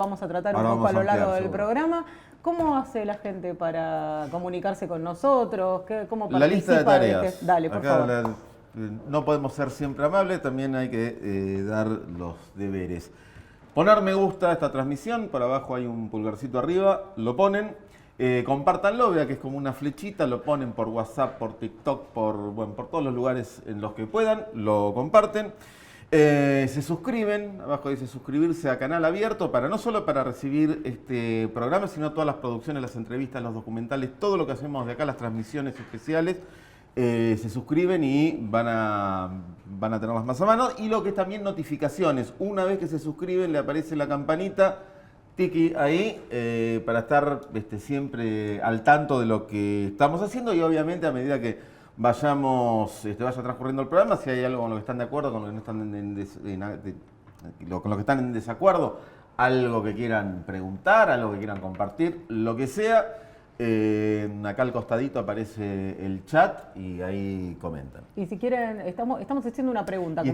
Vamos a tratar Ahora un poco a lo largo del seguro. programa. ¿Cómo hace la gente para comunicarse con nosotros? ¿Cómo La lista de participa tareas. Dale, por favor. No podemos ser siempre amables, también hay que dar los deberes. Poner me gusta a esta transmisión, por abajo hay un pulgarcito arriba, lo ponen. Compártanlo, vea que es como una flechita, lo ponen por WhatsApp, por TikTok, por todos los lugares en los que puedan, lo comparten. Se suscriben, abajo dice suscribirse a Canal Abierto, no solo para recibir este programa, sino todas las producciones, las entrevistas, los documentales, todo lo que hacemos de acá, las transmisiones especiales. Se suscriben y van a tenerlas más a mano. Y lo que es también notificaciones. Una vez que se suscriben le aparece la campanita, tiki ahí, para estar siempre al tanto de lo que estamos haciendo. Y obviamente a medida que vaya transcurriendo el programa, si hay algo con lo que están de acuerdo, con lo que no están con lo que están en desacuerdo, algo que quieran preguntar, algo que quieran compartir, lo que sea, acá al costadito aparece el chat y ahí comentan. Y si quieren, estamos haciendo una pregunta. Y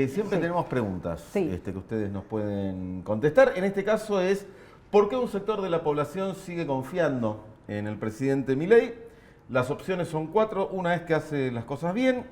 siempre Sí. tenemos preguntas Sí. que ustedes nos pueden contestar. En este caso es, ¿por qué un sector de la población sigue confiando en el presidente Milei? Las opciones son 4. Una es que hace las cosas bien,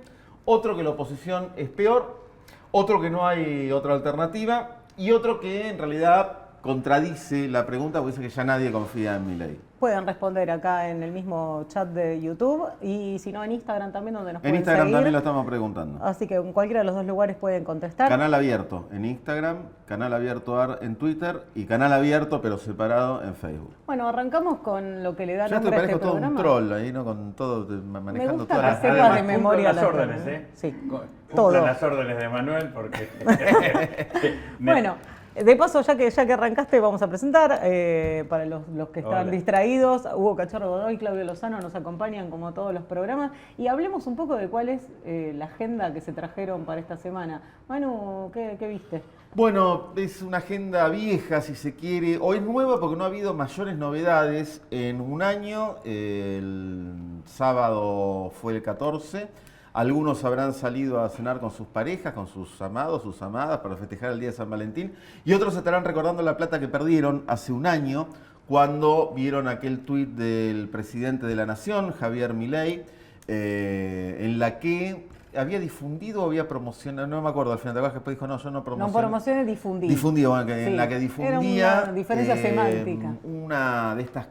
otro que la oposición es peor, otro que no hay otra alternativa y otro que en realidad contradice la pregunta porque dice que ya nadie confía en Milei. Pueden responder acá en el mismo chat de YouTube y si no en Instagram también, donde nos pueden En Instagram seguir. también lo estamos preguntando. Así que en cualquiera de los dos lugares pueden contestar. Canal Abierto en Instagram, Canal Abierto AR en Twitter y Canal Abierto pero separado en Facebook. Bueno, arrancamos con lo que le da Ya te nombre a este parezco todo programa. un troll ahí, ¿no? Con todo, manejando Me gusta todas las... que sepas Además, de memoria cumplo las órdenes, órdenes. Sí, Cumplan todo. las órdenes de Manuel porque... Bueno, de paso, ya que arrancaste, vamos a presentar para los que están Hola. distraídos. Hugo Cachorro Godoy y Claudio Lozano nos acompañan como todos los programas. Y hablemos un poco de cuál es la agenda que se trajeron para esta semana. Manu, ¿qué viste? Bueno, es una agenda vieja, si se quiere, o es nueva porque no ha habido mayores novedades en un año. El sábado fue el 14. Algunos habrán salido a cenar con sus parejas, con sus amados, sus amadas, para festejar el día de San Valentín. Y otros estarán recordando la plata que perdieron hace un año, cuando vieron aquel tuit del presidente de la Nación, Javier Milei, en la que había difundido o había promocionado, no me acuerdo al final, que después dijo, no, yo no promocioné. No promociones, difundí. Difundía, bueno, Sí, en la que difundía... era una diferencia semántica. Una de estas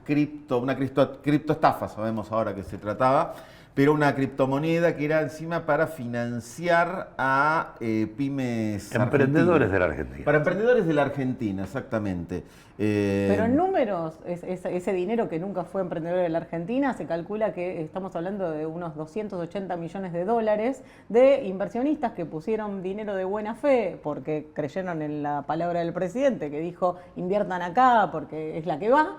criptoestafa, sabemos ahora que se trataba, pero una criptomoneda que era encima para financiar a pymes Emprendedores argentinas. de la Argentina. Para emprendedores de la Argentina, exactamente. Pero en números, ese dinero que nunca fue emprendedor de la Argentina, se calcula que estamos hablando de unos 280 millones de dólares de inversionistas que pusieron dinero de buena fe porque creyeron en la palabra del presidente que dijo inviertan acá porque es la que va.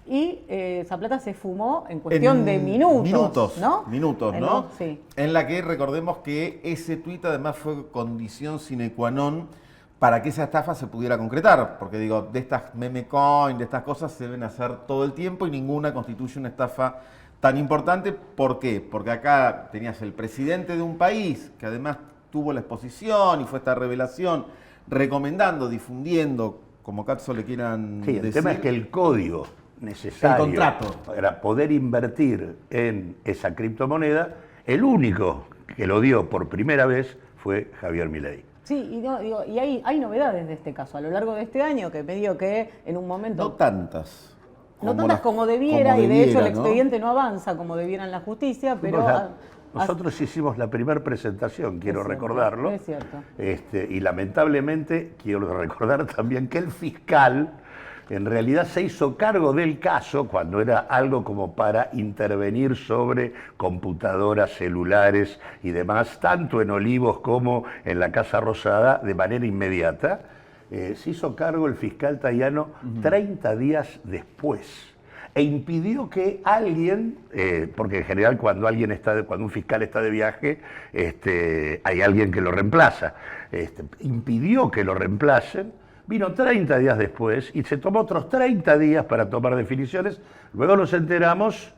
Y esa plata se fumó en cuestión de minutos, ¿no? Minutos, ¿no? Sí. En la que recordemos que ese tuit además fue condición sine qua non para que esa estafa se pudiera concretar. Porque digo, de estas meme coin, de estas cosas se deben hacer todo el tiempo y ninguna constituye una estafa tan importante. ¿Por qué? Porque acá tenías el presidente de un país que además tuvo la exposición y fue esta revelación recomendando, difundiendo, como Katzo le quieran Sí, el decir. tema es que el código necesario El contrato. para poder invertir en esa criptomoneda, el único que lo dio por primera vez fue Javier Milei. Sí, y hay novedades de este caso a lo largo de este año que medio que en un momento... No tantas. No tantas como debiera, y de hecho el expediente no avanza como debiera en la justicia, pero... Nosotros hicimos la primera presentación, quiero recordarlo. Es cierto. Y lamentablemente quiero recordar también que el fiscal en realidad se hizo cargo del caso cuando era algo como para intervenir sobre computadoras, celulares y demás, tanto en Olivos como en la Casa Rosada, de manera inmediata. Se hizo cargo el fiscal Tayano 30 días después. E impidió que alguien, porque en general cuando un fiscal está de viaje, hay alguien que lo reemplaza. Impidió que lo reemplacen, vino 30 días después y se tomó otros 30 días para tomar definiciones. Luego nos enteramos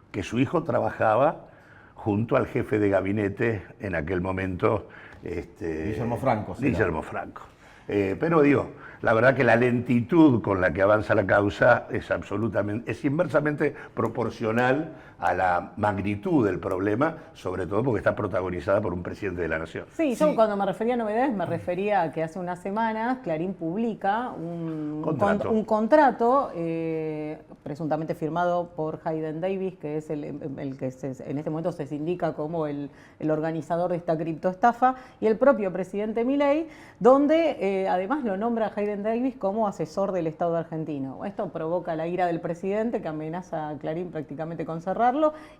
que su hijo trabajaba junto al jefe de gabinete en aquel momento, Guillermo Franco. Guillermo Franco. Pero digo, la verdad que la lentitud con la que avanza la causa es inversamente proporcional a la magnitud del problema, sobre todo porque está protagonizada por un presidente de la Nación. Sí, yo cuando me refería a novedades me refería a que hace unas semanas Clarín publica un contrato presuntamente firmado por Hayden Davis, que es el que en este momento se indica como el organizador de esta criptoestafa, y el propio presidente Milei, donde además lo nombra a Hayden Davis como asesor del Estado argentino. Esto provoca la ira del presidente, que amenaza a Clarín prácticamente con cerrarlo,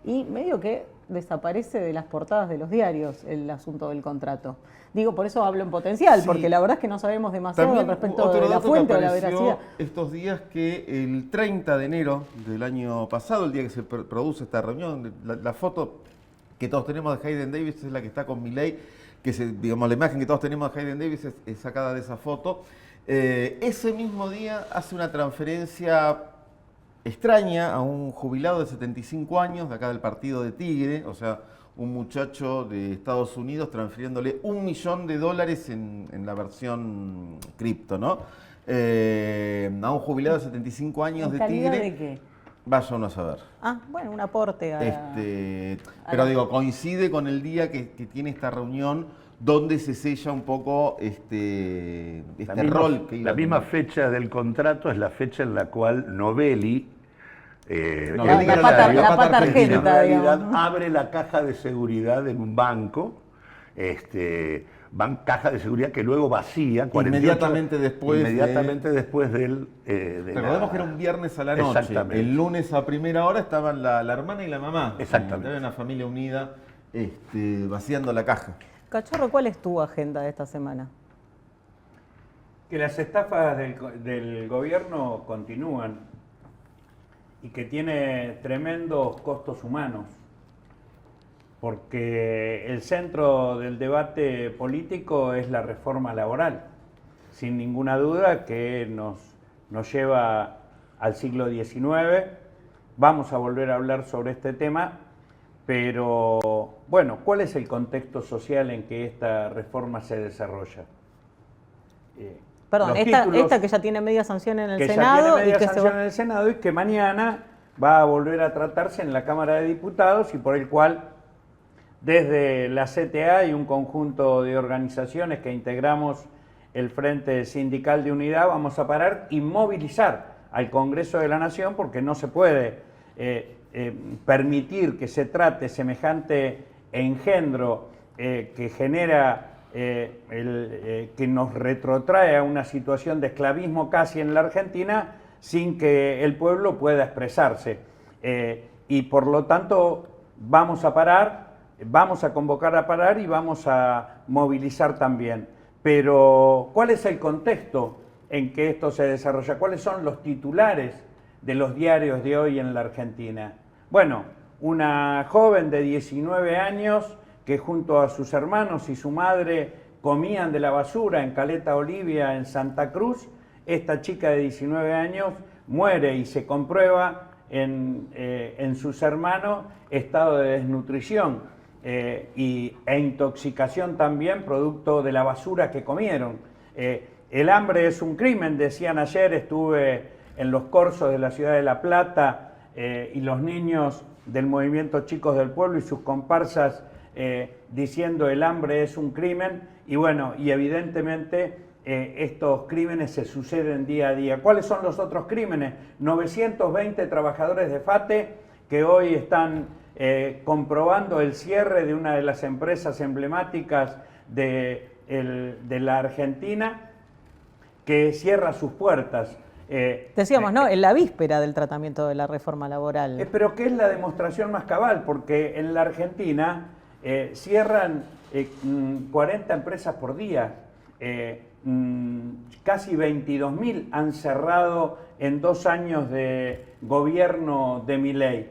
y medio que desaparece de las portadas de los diarios el asunto del contrato. Digo, por eso hablo en potencial, Sí. Porque la verdad es que no sabemos demasiado También respecto otro de la dato fuente que o la apareció veracidad. estos días, que el 30 de enero del año pasado, el día que se produce esta reunión, la foto que todos tenemos de Hayden Davis es la que está con Milei, digamos, la imagen que todos tenemos de Hayden Davis es sacada de esa foto. Ese mismo día hace una transferencia extraña a un jubilado de 75 años, de acá del partido de Tigre, o sea, un muchacho de Estados Unidos transfiriéndole $1 millón en la versión cripto, ¿no? A un jubilado de 75 años de ¿Calidad Tigre. de qué? Vaya uno a saber. Ah, bueno, un aporte a... Pero digo, coincide con el día que tiene esta reunión donde se sella un poco este rol que iba La a misma tener. fecha del contrato es la fecha en la cual Novelli, Novelli, la que pata era la pata argenta, en realidad digamos. abre la caja de seguridad en un banco, caja de seguridad que luego vacía Inmediatamente después del... Recordemos que era un viernes a la noche. Exactamente. El lunes a primera hora estaban la hermana y la mamá. Exactamente. Era una familia unida vaciando la caja. Cachorro, ¿cuál es tu agenda de esta semana? Que las estafas del gobierno continúan y que tiene tremendos costos humanos, porque el centro del debate político es la reforma laboral, sin ninguna duda que nos lleva al siglo XIX. Vamos a volver a hablar sobre este tema, pero bueno, ¿cuál es el contexto social en que esta reforma se desarrolla? Perdón, Los esta títulos que ya tiene media sanción en el que Senado ya tiene media sanción en el Senado y que mañana va a volver a tratarse en la Cámara de Diputados, y por el cual desde la CTA y un conjunto de organizaciones que integramos el Frente Sindical de Unidad vamos a parar y movilizar al Congreso de la Nación, porque no se puede permitir que se trate semejante engendro que genera que nos retrotrae a una situación de esclavismo casi en la Argentina, sin que el pueblo pueda expresarse. Y por lo tanto vamos a parar, vamos a convocar a parar y vamos a movilizar también. Pero ¿cuál es el contexto en que esto se desarrolla? ¿Cuáles son los titulares de los diarios de hoy en la Argentina? Bueno, una joven de 19 años que junto a sus hermanos y su madre comían de la basura en Caleta Olivia, en Santa Cruz. Esta chica de 19 años muere y se comprueba en sus hermanos estado de desnutrición e intoxicación también producto de la basura que comieron. El hambre es un crimen, decían ayer. Estuve en los corsos de la ciudad de La Plata y los niños del movimiento Chicos del Pueblo y sus comparsas diciendo el hambre es un crimen. Y bueno, y evidentemente estos crímenes se suceden día a día. ¿Cuáles son los otros crímenes? 920 trabajadores de FATE que hoy están comprobando el cierre de una de las empresas emblemáticas de la Argentina, que cierra sus puertas. Decíamos, ¿no? En la víspera del tratamiento de la reforma laboral. Pero que es la demostración más cabal, porque en la Argentina cierran 40 empresas por día. Casi 22.000 han cerrado en 2 años de gobierno de Milei.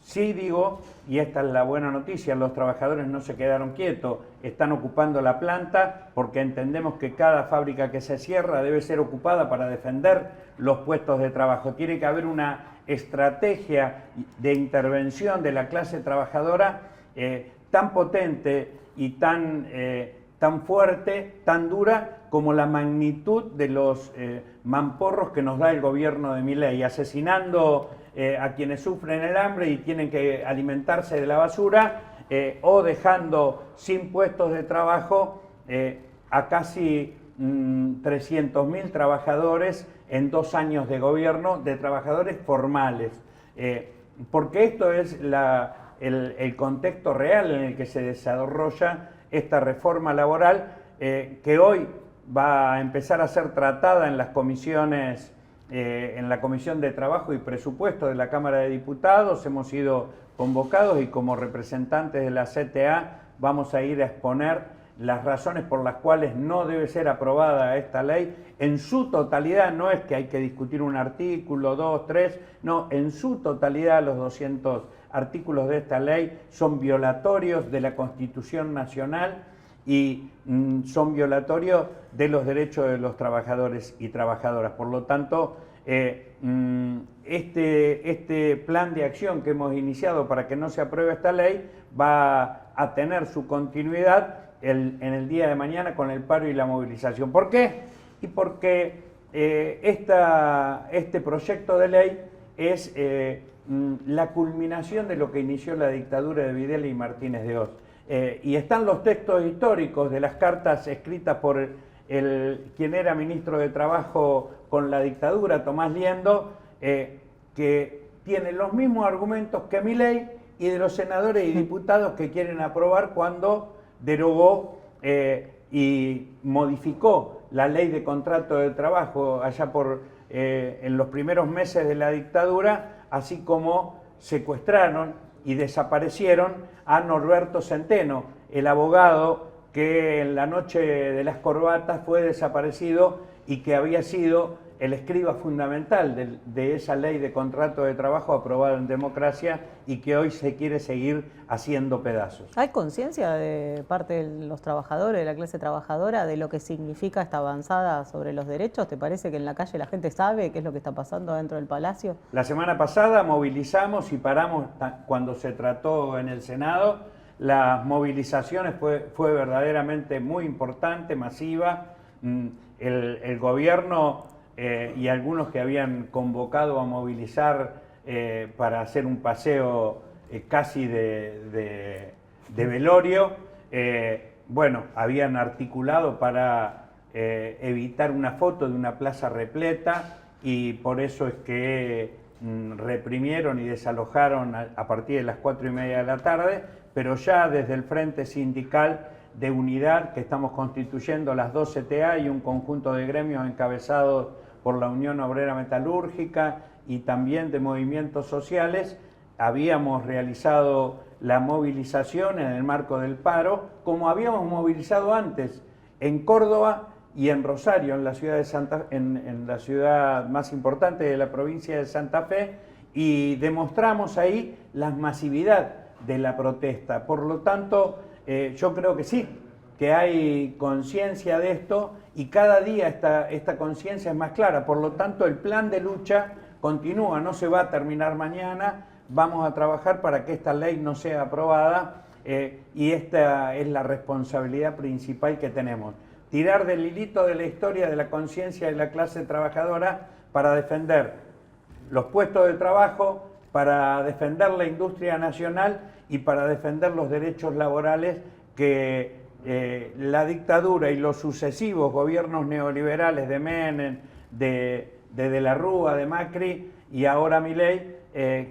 Sí digo, y esta es la buena noticia, los trabajadores no se quedaron quietos, están ocupando la planta porque entendemos que cada fábrica que se cierra debe ser ocupada para defender los puestos de trabajo. Tiene que haber una estrategia de intervención de la clase trabajadora tan potente y tan tan fuerte, tan dura, como la magnitud de los mamporros que nos da el gobierno de Milei, asesinando a quienes sufren el hambre y tienen que alimentarse de la basura, o dejando sin puestos de trabajo a casi 300.000 trabajadores en 2 años de gobierno, de trabajadores formales. Porque esto es el contexto real en el que se desarrolla esta reforma laboral, que hoy va a empezar a ser tratada en las comisiones, en la Comisión de Trabajo y Presupuesto de la Cámara de Diputados. Hemos sido convocados y como representantes de la CTA vamos a ir a exponer las razones por las cuales no debe ser aprobada esta ley en su totalidad. No es que hay que discutir un artículo, 2, 3, no, en su totalidad los 200 artículos de esta ley son violatorios de la Constitución Nacional y son violatorios de los derechos de los trabajadores y trabajadoras. Por lo tanto, este plan de acción que hemos iniciado para que no se apruebe esta ley va a tener su continuidad en el día de mañana con el paro y la movilización. ¿Por qué? Y porque este proyecto de ley es la culminación de lo que inició la dictadura de Videla y Martínez de Hoz. Y están los textos históricos de las cartas escritas por quien era ministro de Trabajo con la dictadura, Tomás Liendo, que tiene los mismos argumentos que Milei y de los senadores y diputados que quieren aprobar cuando derogó y modificó la ley de contrato de trabajo allá en los primeros meses de la dictadura, así como secuestraron y desaparecieron a Norberto Centeno, el abogado que en la noche de las corbatas fue desaparecido y que había sido el escriba fundamental de esa ley de contrato de trabajo aprobada en democracia y que hoy se quiere seguir haciendo pedazos. ¿Hay conciencia de parte de los trabajadores, de la clase trabajadora, de lo que significa esta avanzada sobre los derechos? ¿Te parece que en la calle la gente sabe qué es lo que está pasando dentro del Palacio? La semana pasada movilizamos y paramos cuando se trató en el Senado. Las movilizaciones fue verdaderamente muy importante, masiva. El gobierno y algunos que habían convocado a movilizar para hacer un paseo casi de velorio, bueno, habían articulado para evitar una foto de una plaza repleta y por eso es que reprimieron y desalojaron a partir de las 4:30 de la tarde, pero ya desde el Frente Sindical de Unidad que estamos constituyendo las 2 CTA y un conjunto de gremios encabezados por la Unión Obrera Metalúrgica y también de movimientos sociales, habíamos realizado la movilización en el marco del paro, como habíamos movilizado antes en Córdoba y en Rosario, en la ciudad en la ciudad más importante de la provincia de Santa Fe, y demostramos ahí la masividad de la protesta. Por lo tanto, yo creo que sí, que hay conciencia de esto y cada día esta conciencia es más clara. Por lo tanto, el plan de lucha continúa, no se va a terminar mañana. Vamos a trabajar para que esta ley no sea aprobada y esta es la responsabilidad principal que tenemos. Tirar del hilito de la historia de la conciencia de la clase trabajadora para defender los puestos de trabajo, para defender la industria nacional y para defender los derechos laborales que la dictadura y los sucesivos gobiernos neoliberales de Menem, de la Rúa, de Macri y ahora Milei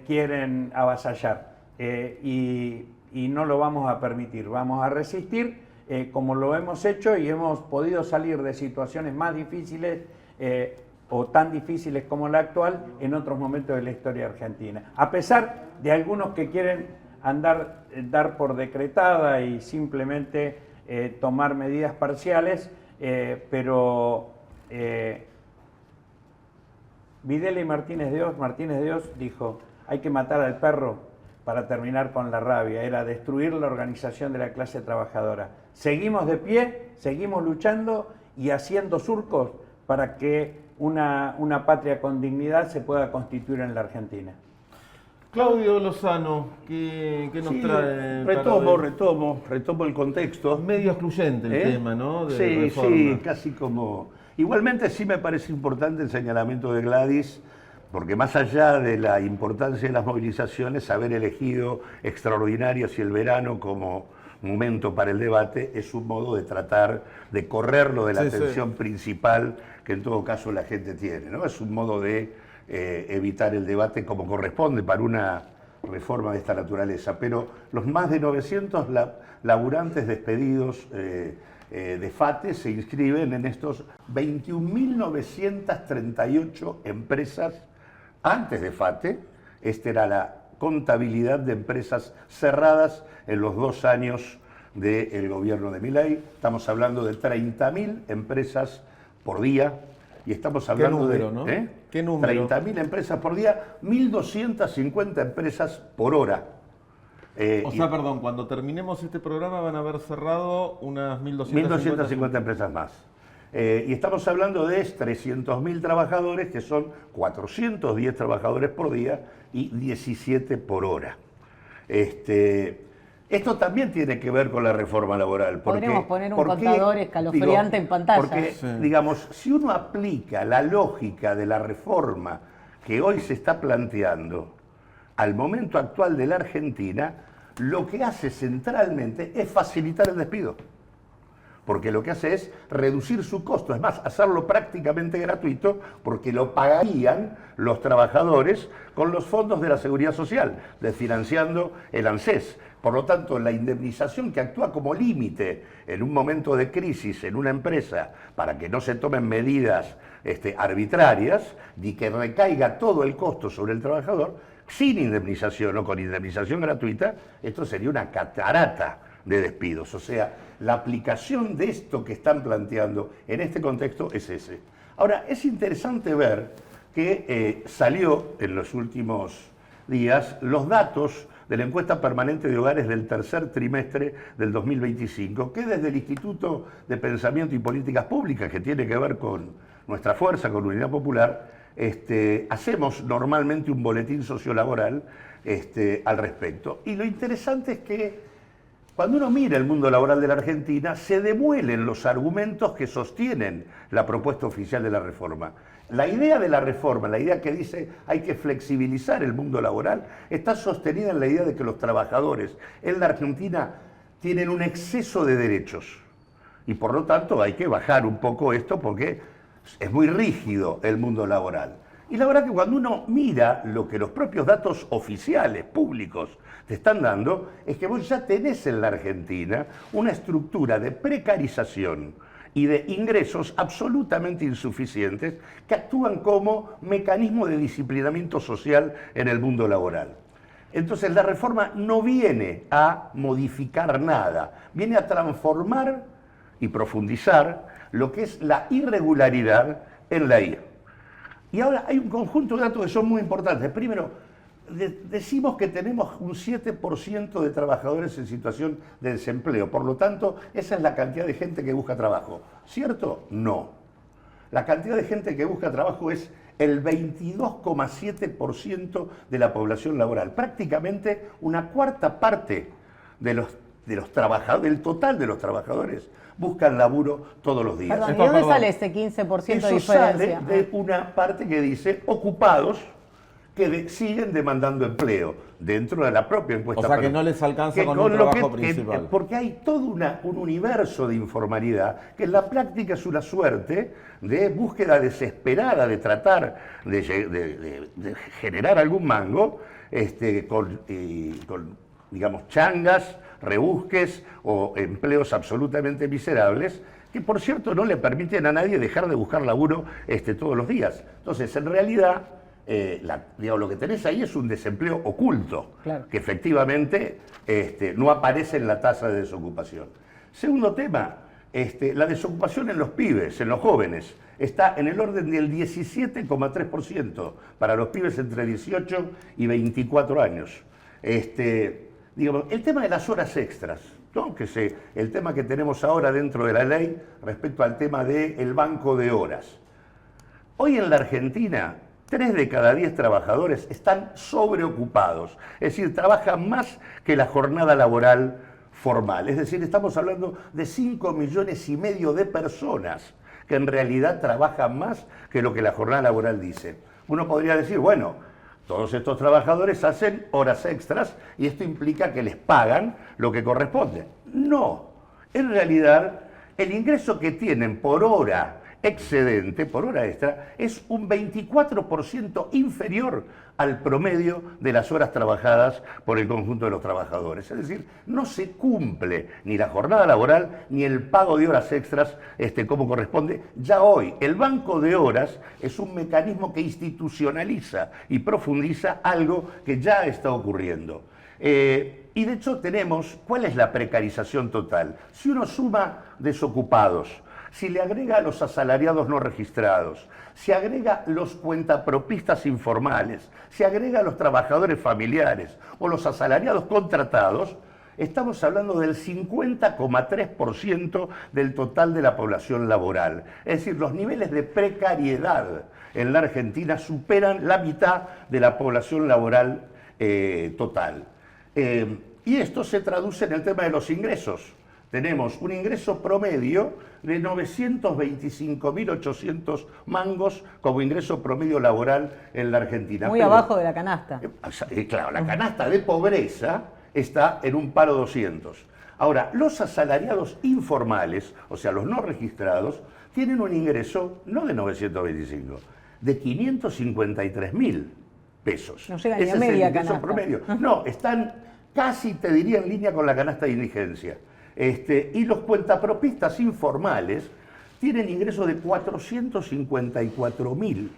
quieren avasallar. Y no lo vamos a permitir, vamos a resistir como lo hemos hecho y hemos podido salir de situaciones más difíciles o tan difíciles como la actual en otros momentos de la historia argentina. A pesar de algunos que quieren dar por decretada y simplemente tomar medidas parciales, pero Videla y Martínez de Hoz dijo, hay que matar al perro para terminar con la rabia, era destruir la organización de la clase trabajadora. Seguimos de pie, seguimos luchando y haciendo surcos para que una patria con dignidad se pueda constituir en la Argentina. Claudio Lozano, ¿qué nos Sí, trae? retomo el contexto. Medio excluyente el tema, ¿no? De Sí, reforma. sí, casi como... Igualmente sí me parece importante el señalamiento de Gladys, porque más allá de la importancia de las movilizaciones, haber elegido extraordinarios y el verano como momento para el debate es un modo de tratar de correrlo de la Sí, atención principal que en todo caso la gente tiene, ¿no? Es un modo de evitar el debate como corresponde para una reforma de esta naturaleza. Pero los más de 900 laburantes despedidos de FATE se inscriben en estos 21.938 empresas antes de FATE. Esta era la contabilidad de empresas cerradas en los 2 años del gobierno de Milei. Estamos hablando de 30.000 empresas por día y estamos hablando número, de... ¿no? ¿Qué número? 30.000 empresas por día, 1.250 empresas por hora. O sea, perdón, cuando terminemos este programa van a haber cerrado unas 1.250 empresas más. Y estamos hablando de 300.000 trabajadores, que son 410 trabajadores por día y 17 por hora. Esto también tiene que ver con la reforma laboral. Podríamos poner un contador escalofriante en pantalla. Porque, Sí. digamos, si uno aplica la lógica de la reforma que hoy se está planteando al momento actual de la Argentina, lo que hace centralmente es facilitar el despido. Porque lo que hace es reducir su costo, es más, hacerlo prácticamente gratuito, porque lo pagarían los trabajadores con los fondos de la Seguridad Social, desfinanciando el ANSES. Por lo tanto, la indemnización que actúa como límite en un momento de crisis en una empresa para que no se tomen medidas arbitrarias y que recaiga todo el costo sobre el trabajador, sin indemnización o con indemnización gratuita, esto sería una catarata de despidos. O sea, la aplicación de esto que están planteando en este contexto es ese. Ahora, es interesante ver que salió en los últimos días los datos de la encuesta permanente de hogares del tercer trimestre del 2025, que desde el Instituto de Pensamiento y Políticas Públicas, que tiene que ver con nuestra fuerza, con Unidad Popular, hacemos normalmente un boletín sociolaboral al respecto. Y lo interesante es que cuando uno mira el mundo laboral de la Argentina, se demuelen los argumentos que sostienen la propuesta oficial de la reforma. La idea de la reforma, la idea que dice hay que flexibilizar el mundo laboral, está sostenida en la idea de que los trabajadores en la Argentina tienen un exceso de derechos. Y por lo tanto hay que bajar un poco esto porque es muy rígido el mundo laboral. Y la verdad que cuando uno mira lo que los propios datos oficiales, públicos, te están dando, es que vos ya tenés en la Argentina una estructura de precarización y de ingresos absolutamente insuficientes que actúan como mecanismo de disciplinamiento social en el mundo laboral. Entonces la reforma no viene a modificar nada, viene a transformar y profundizar lo que es la irregularidad en la I. Y ahora hay un conjunto de datos que son muy importantes. Primero, decimos que tenemos un 7% de trabajadores en situación de desempleo. Por lo tanto, esa es la cantidad de gente que busca trabajo. ¿Cierto? No. La cantidad de gente que busca trabajo es el 22,7% de la población laboral. Prácticamente una cuarta parte de los trabajadores, del total de los trabajadores, buscan laburo todos los días. Perdón, ¿y de dónde sale ese 15% de Eso diferencia? sale de una parte que dice ocupados que siguen demandando empleo dentro de la propia encuesta. O sea, que no les alcanza con un trabajo principal. Porque hay todo un universo de informalidad que en la práctica es una suerte de búsqueda desesperada de tratar de generar algún mango con digamos, changas, rebusques o empleos absolutamente miserables, que por cierto no le permiten a nadie dejar de buscar laburo todos los días. Entonces, en realidad, lo que tenés ahí es un desempleo oculto, claro, que efectivamente no aparece en la tasa de desocupación. Segundo tema, la desocupación en los pibes, en los jóvenes, está en el orden del 17,3% para los pibes entre 18 y 24 años. Digamos, el tema de las horas extras, ¿no? Que es el tema que tenemos ahora dentro de la ley respecto al tema del banco de horas. Hoy en la Argentina 3 de cada 10 trabajadores están sobreocupados, es decir, trabajan más que la jornada laboral formal. Es decir, estamos hablando de 5,5 millones de personas que en realidad trabajan más que lo que la jornada laboral dice. Uno podría decir, bueno, todos estos trabajadores hacen horas extras y esto implica que les pagan lo que corresponde. No, en realidad el ingreso que tienen por hora excedente, por hora extra, es un 24% inferior al promedio de las horas trabajadas por el conjunto de los trabajadores. Es decir, no se cumple ni la jornada laboral ni el pago de horas extras como corresponde. Ya hoy, el banco de horas es un mecanismo que institucionaliza y profundiza algo que ya está ocurriendo. Y de hecho tenemos, ¿cuál es la precarización total? Si uno suma desocupados, si le agrega a los asalariados no registrados, si agrega los cuentapropistas informales, si agrega a los trabajadores familiares o los asalariados contratados, estamos hablando del 50,3% del total de la población laboral. Es decir, los niveles de precariedad en la Argentina superan la mitad de la población laboral total. Y esto se traduce en el tema de los ingresos. Tenemos un ingreso promedio de 925.800 mangos como ingreso promedio laboral en la Argentina. Muy abajo de la canasta. Claro, la canasta de pobreza está en un paro 200. Ahora, los asalariados informales, o sea, los no registrados, tienen un ingreso no de 925, de 553.000 pesos. No llega ni a media canasta. Promedio. No, están casi, te diría, en línea con la canasta de indigencia. Y los cuentapropistas informales tienen ingresos de 454.000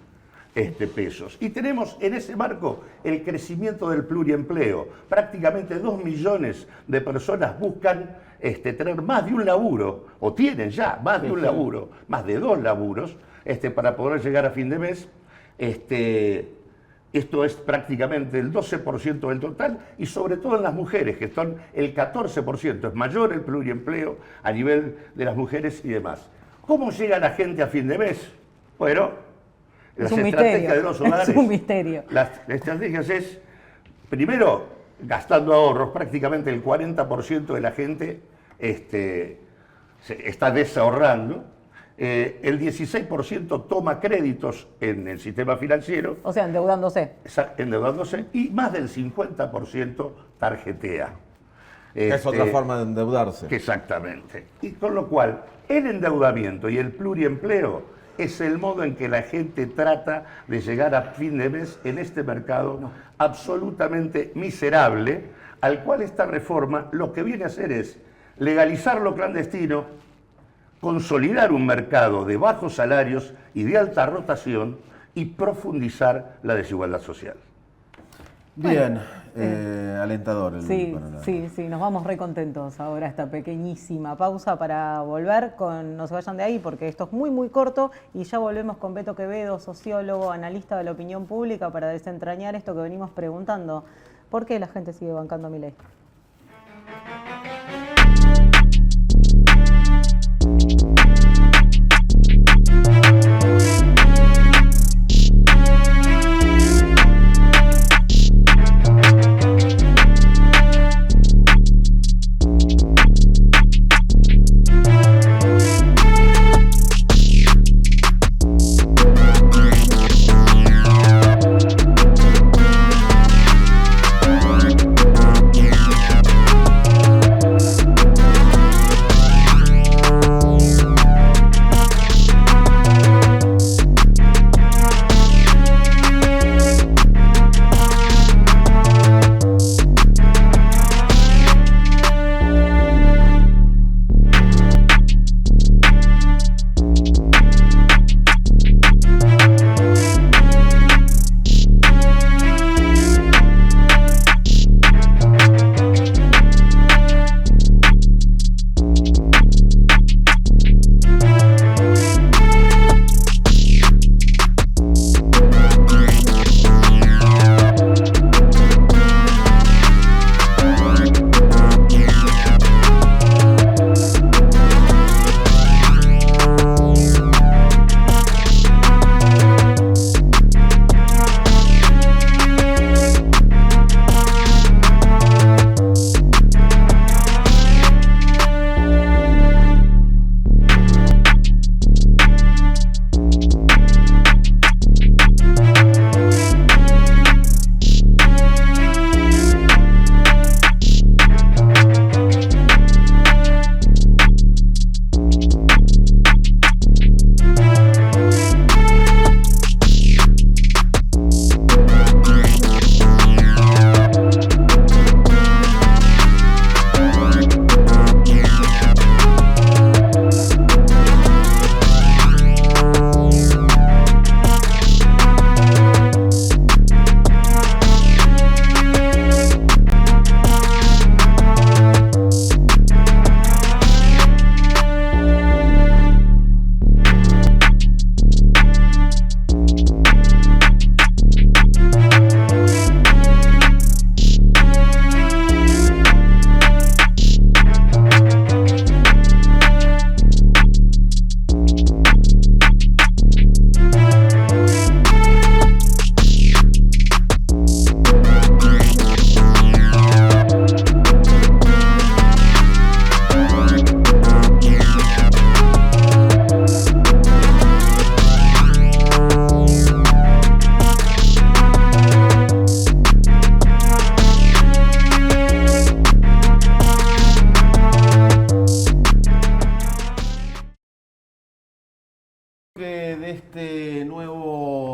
pesos. Y tenemos en ese marco el crecimiento del pluriempleo. Prácticamente 2 millones de personas buscan tener más de un laburo, o tienen ya más de un laburo, más de 2 laburos, para poder llegar a fin de mes. Esto es prácticamente el 12% del total y sobre todo en las mujeres, que son el 14%. Es mayor el pluriempleo a nivel de las mujeres y demás. ¿Cómo llega la gente a fin de mes? Bueno, las estrategias de los hogares. Es un misterio. Las estrategias es, primero, gastando ahorros. Prácticamente el 40% de la gente se está desahorrando. El 16% toma créditos en el sistema financiero. O sea, endeudándose. Endeudándose. Y más del 50% tarjetea. Es otra forma de endeudarse. Exactamente. Y con lo cual, el endeudamiento y el pluriempleo es el modo en que la gente trata de llegar a fin de mes en este mercado absolutamente miserable, al cual esta reforma lo que viene a hacer es legalizar lo clandestino, consolidar un mercado de bajos salarios y de alta rotación y profundizar la desigualdad social. Bien, alentador el panorama. Sí, nos vamos re contentos ahora, esta pequeñísima pausa para volver con, no se vayan de ahí porque esto es muy muy corto y ya volvemos con Beto Quevedo, sociólogo, analista de la opinión pública, para desentrañar esto que venimos preguntando. ¿Por qué la gente sigue bancando a Milei?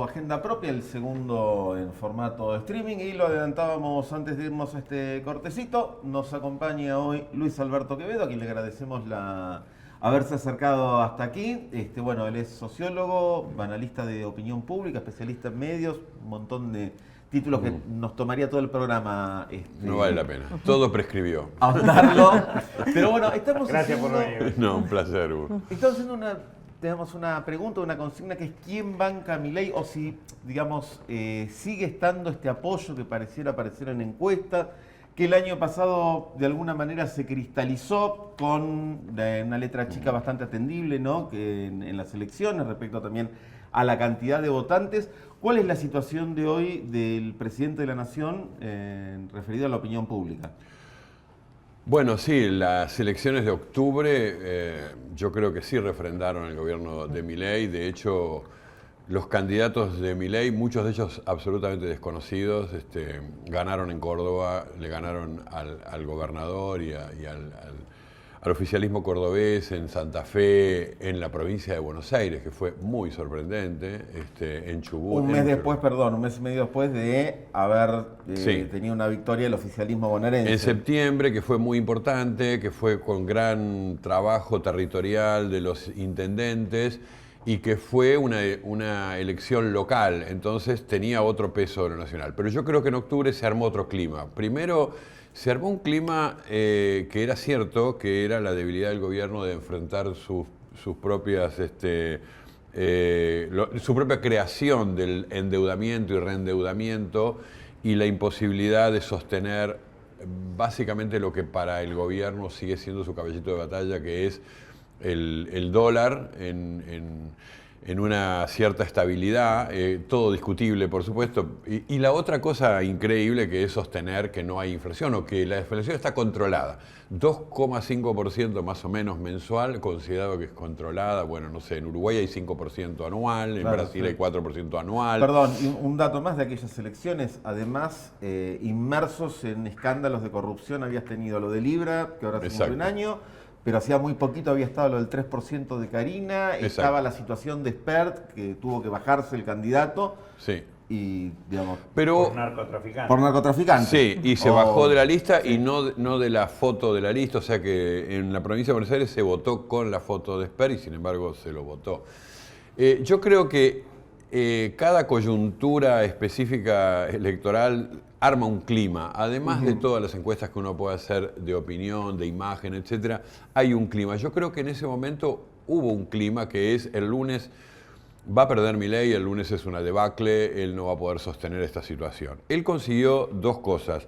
su agenda propia, el segundo en formato de streaming, y lo adelantábamos antes de irnos a este cortecito. Nos acompaña hoy Luis Alberto Quevedo, a quien le agradecemos haberse acercado hasta aquí. Bueno, él es sociólogo, analista de opinión pública, especialista en medios, un montón de títulos que nos tomaría todo el programa. No vale la pena. Todo prescribió. Ahondarlo. Pero bueno, estamos Gracias por haciendo, venir. No, un placer, Hugo. estamos haciendo una pregunta, una consigna, que es quién banca a Milei, o si, digamos, sigue estando este apoyo que pareciera aparecer en encuesta, que el año pasado de alguna manera se cristalizó con una letra chica bastante atendible, ¿no? Que en las elecciones, respecto también a la cantidad de votantes. ¿Cuál es la situación de hoy del presidente de la Nación referido a la opinión pública? Bueno, sí, las elecciones de octubre yo creo que sí refrendaron el gobierno de Milei. De hecho, los candidatos de Milei, muchos de ellos absolutamente desconocidos, ganaron en Córdoba, le ganaron al gobernador y al oficialismo cordobés, en Santa Fe, en la provincia de Buenos Aires, que fue muy sorprendente, en Chubut. Un mes y medio después de haber Sí. tenido una victoria del oficialismo bonaerense. En septiembre, que fue muy importante, que fue con gran trabajo territorial de los intendentes y que fue una elección local, entonces tenía otro peso de lo nacional. Pero yo creo que en octubre se armó otro clima. Primero, se armó un clima que era cierto, que era la debilidad del gobierno de enfrentar sus propias, su propia creación del endeudamiento y reendeudamiento y la imposibilidad de sostener básicamente lo que para el gobierno sigue siendo su caballito de batalla, que es el dólar en una cierta estabilidad, todo discutible, por supuesto. Y la otra cosa increíble, que es sostener que no hay inflación, o que la inflación está controlada. 2,5% más o menos mensual, considerado que es controlada. Bueno, no sé, en Uruguay hay 5% anual, en Claro, Brasil sí. hay 4% anual. Perdón, y un dato más de aquellas elecciones, además, inmersos en escándalos de corrupción, habías tenido lo de Libra, que ahora se cumple Exacto. un año, pero hacía muy poquito había estado lo del 3% de Karina, Exacto. estaba la situación de Spert, que tuvo que bajarse el candidato, Sí. y, digamos, Pero Por narcotraficante. por narcotraficante. sí, y se O- bajó de la lista y no de la foto de la lista, o sea que en la provincia de Buenos Aires se votó con la foto de Esper y sin embargo se lo votó. Yo creo que cada coyuntura específica electoral arma un clima, además de todas las encuestas que uno puede hacer de opinión, de imagen, etcétera, hay un clima. Yo creo que en ese momento hubo un clima que es el lunes. Va a perder Milei, el lunes es una debacle, él no va a poder sostener esta situación. Él consiguió dos cosas: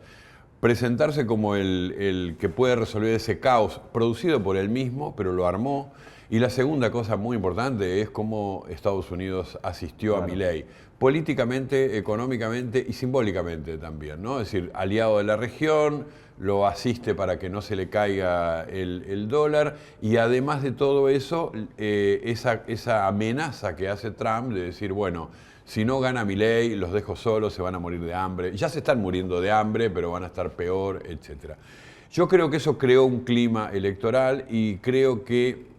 presentarse como el que puede resolver ese caos producido por él mismo, pero lo armó. Y la segunda cosa muy importante es cómo Estados Unidos asistió a Milei, políticamente, económicamente y simbólicamente también, ¿no? Es decir, aliado de la región, lo asiste para que no se le caiga el dólar, y además de todo eso, esa amenaza que hace Trump de decir, bueno, si no gana Milei, los dejo solos, se van a morir de hambre. Ya se están muriendo de hambre, pero van a estar peor, etc. Yo creo que eso creó un clima electoral, y creo que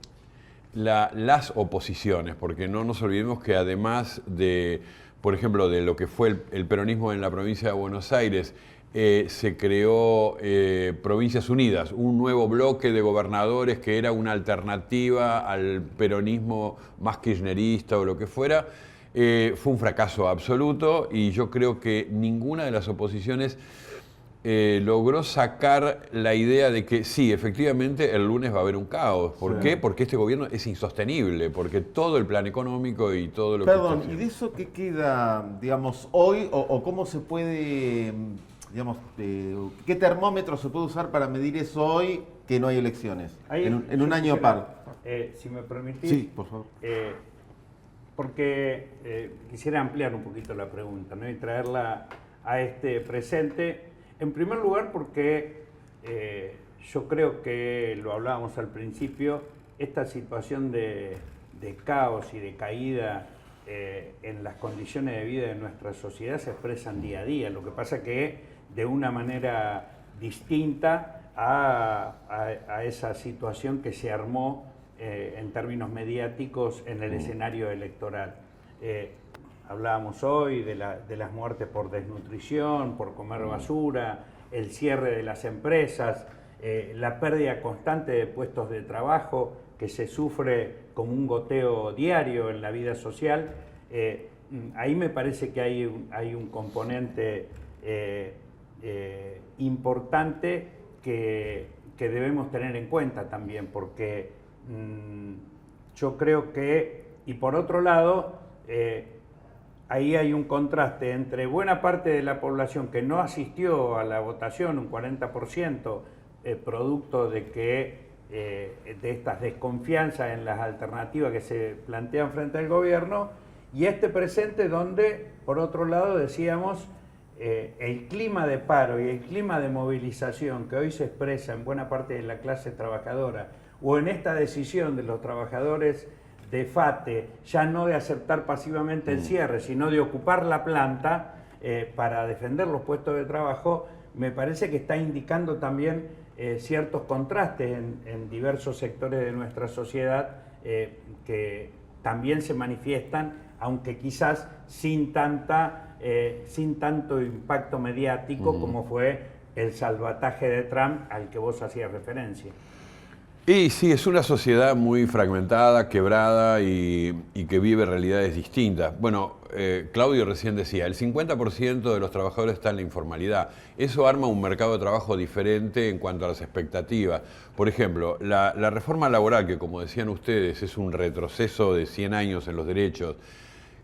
las oposiciones, porque no nos olvidemos que además de, por ejemplo, de lo que fue el peronismo en la provincia de Buenos Aires, se creó Provincias Unidas, un nuevo bloque de gobernadores que era una alternativa al peronismo más kirchnerista o lo que fuera. Fue un fracaso absoluto, y yo creo que ninguna de las oposiciones logró sacar la idea de que sí, efectivamente el lunes va a haber un caos. ¿Por qué? Porque este gobierno es insostenible, porque todo el plan económico y todo lo Perdón, que... ¿y de eso qué queda, digamos, hoy, o cómo se puede, digamos, qué termómetro se puede usar para medir eso hoy, que no hay elecciones, Ahí en un yo año quisiera, par? Si me permitís. Sí, por favor. Porque quisiera ampliar un poquito la pregunta, ¿no? Y traerla a este presente. En primer lugar, porque yo creo que, lo hablábamos al principio, esta situación de caos y de caída en las condiciones de vida de nuestra sociedad se expresan día a día. Lo que pasa que de una manera distinta a esa situación que se armó en términos mediáticos en el escenario electoral. hablábamos hoy de las muertes por desnutrición, por comer basura, el cierre de las empresas, la pérdida constante de puestos de trabajo que se sufre como un goteo diario en la vida social. Ahí me parece que hay un componente importante que debemos tener en cuenta también, porque yo creo que, y por otro lado, ahí hay un contraste entre buena parte de la población que no asistió a la votación, un 40%, producto de que de estas desconfianzas en las alternativas que se plantean frente al gobierno, y este presente donde, por otro lado, decíamos, el clima de paro y el clima de movilización que hoy se expresa en buena parte de la clase trabajadora, o en esta decisión de los trabajadores de FATE, ya no de aceptar pasivamente el cierre, sino de ocupar la planta para defender los puestos de trabajo, me parece que está indicando también ciertos contrastes en diversos sectores de nuestra sociedad que también se manifiestan, aunque quizás sin tanto impacto mediático como fue el salvataje de Trump al que vos hacías referencia. Y sí, es una sociedad muy fragmentada, quebrada y que vive realidades distintas. Bueno, Claudio recién decía, el 50% de los trabajadores está en la informalidad. Eso arma un mercado de trabajo diferente en cuanto a las expectativas. Por ejemplo, la reforma laboral, que como decían ustedes, es un retroceso de 100 años en los derechos,